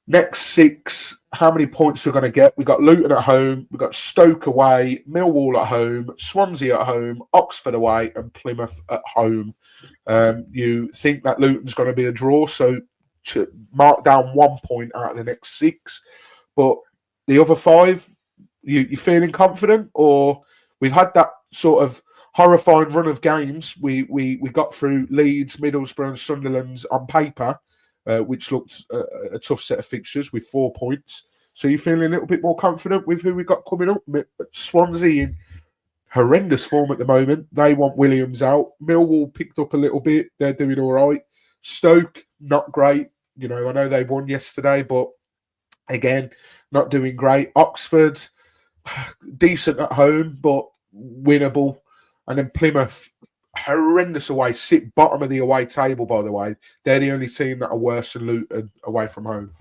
Next 6, how many points we're going to get? We've got Luton at home, we've got Stoke away, Millwall at home, Swansea at home, Oxford away, and Plymouth at home. You think that Luton's going to be a draw, so mark down 1 point out of the next 6. But the other 5, you feeling confident? Or we've had that sort of horrifying run of games. We got through Leeds, Middlesbrough and Sunderland on paper, which looked a tough set of fixtures with 4 points. So you're feeling a little bit more confident with who we got coming up? Swansea in horrendous form at the moment. They want Williams out. Millwall picked up a little bit. They're doing all right. Stoke, not great. I know they won yesterday, but again, not doing great. Oxford, decent at home, but winnable. And then Plymouth, horrendous away, sit bottom of the away table, by the way. They're the only team that are worse than Luton away from home.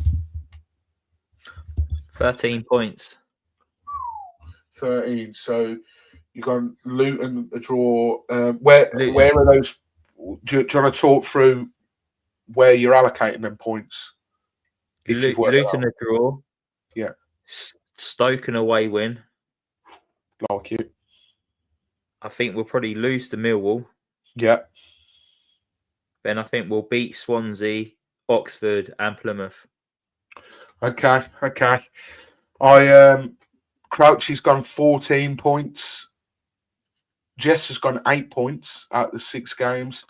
13 points. 13. So you've got Luton, a draw. Where are those? Do you want to talk through where you're allocating them points? Luton a draw. Yeah. Stoke an away win. Like it. I think we'll probably lose to Millwall. Yeah. Then I think we'll beat Swansea, Oxford, and Plymouth. Okay. Crouchy's gone 14 points. Jess has gone 8 points out of the 6 games.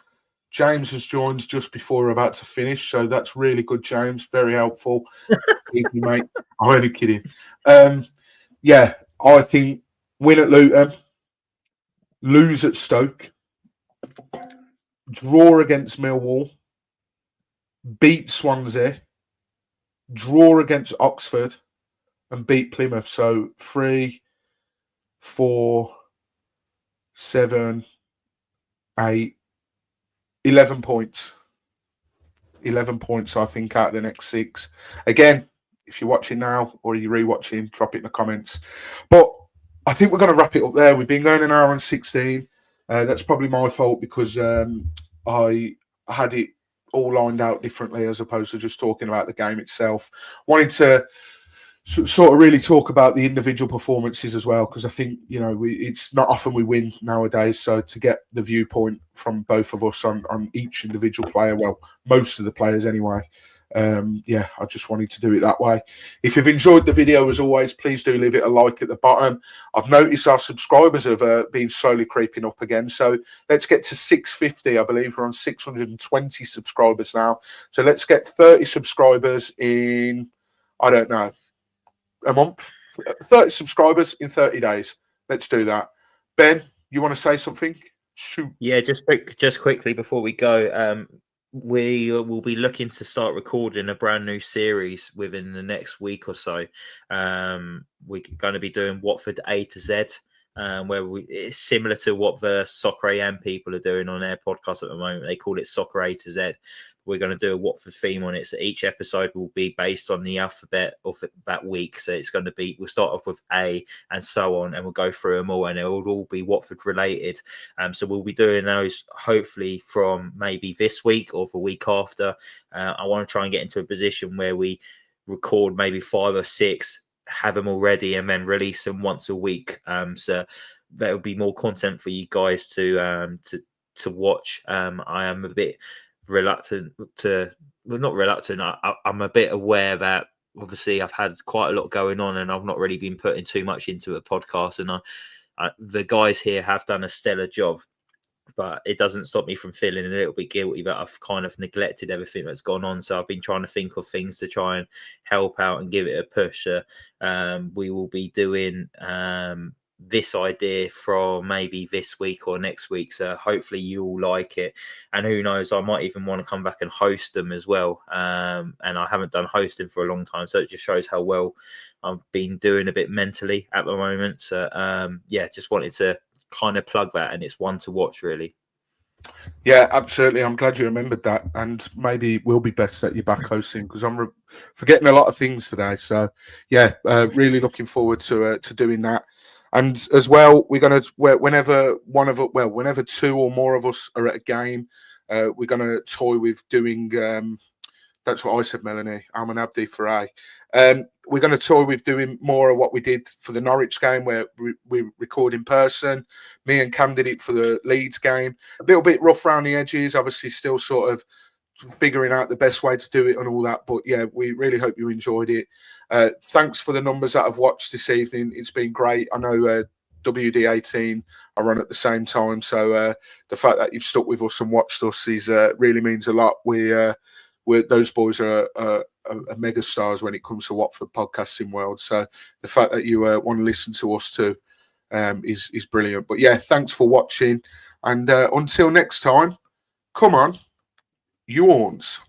James has joined just before we're about to finish, so that's really good, James. Very helpful. Easy, mate. I'm only kidding. Yeah, I think win at Luton, lose at Stoke, draw against Millwall, beat Swansea, draw against Oxford, and beat Plymouth. So 3, 4, 7, 8, 11 points. 11 points, I think, out of the next 6. Again, if you're watching now or you're rewatching, drop it in the comments. But I think we're going to wrap it up there. We've been going an hour and 16. That's probably my fault because I had it all lined out differently as opposed to just talking about the game itself. Wanted to sort of really talk about the individual performances as well, because I think it's not often we win nowadays, so to get the viewpoint from both of us on each individual player, well, most of the players anyway, I just wanted to do it that way. If you've enjoyed the video, as always, please do leave it a like at the bottom. I've noticed our subscribers have been slowly creeping up again, so let's get to 650. I believe we're on 620 subscribers now, so let's get 30 subscribers in, I don't know, a month. 30 subscribers in 30 days. Let's do that. Ben, you want to say something? Shoot. Yeah, just quickly before we go, we will be looking to start recording a brand new series within the next week or so. We're going to be doing Watford A to Z, where it's similar to what the Soccer AM people are doing on their podcast at the moment. They call it Soccer A to Z. We're going to do a Watford theme on it. So each episode will be based on the alphabet of that week. So it's going to be, we'll start off with A and so on, and we'll go through them all, and it will all be Watford related. So we'll be doing those hopefully from maybe this week or the week after. I want to try and get into a position where we record maybe 5 or 6, have them all ready, and then release them once a week. So there will be more content for you guys to watch. I am a bit reluctant to, well, not reluctant, I'm a bit aware that obviously I've had quite a lot going on and I've not really been putting too much into a podcast, and the guys here have done a stellar job, but it doesn't stop me from feeling a little bit guilty that I've kind of neglected everything that's gone on. So I've been trying to think of things to try and help out and give it a push. We will be doing this idea from maybe this week or next week, so hopefully you all like it, and who knows, I might even want to come back and host them as well. And I haven't done hosting for a long time, so it just shows how well I've been doing a bit mentally at the moment. So just wanted to kind of plug that, and it's one to watch really. Yeah, absolutely. I'm glad you remembered that, and maybe it will be best that you're back hosting because I'm forgetting a lot of things today. So, yeah, really looking forward to doing that. And as well, we're gonna whenever two or more of us are at a game, we're gonna toy with doing. That's what I said, Melanie. I'm an Abdi for A. We're going to toy with doing more of what we did for the Norwich game, where we record in person. Me and Cam did it for the Leeds game. A little bit rough around the edges, obviously, still sort of figuring out the best way to do it and all that. But yeah, we really hope you enjoyed it. Thanks for the numbers that I've watched this evening. It's been great. I know WD18 I run at the same time, so the fact that you've stuck with us and watched us is really means a lot. Those boys are mega stars when it comes to Watford podcasting world. So the fact that you want to listen to us too is brilliant. But yeah, thanks for watching, and until next time, come on, you horns.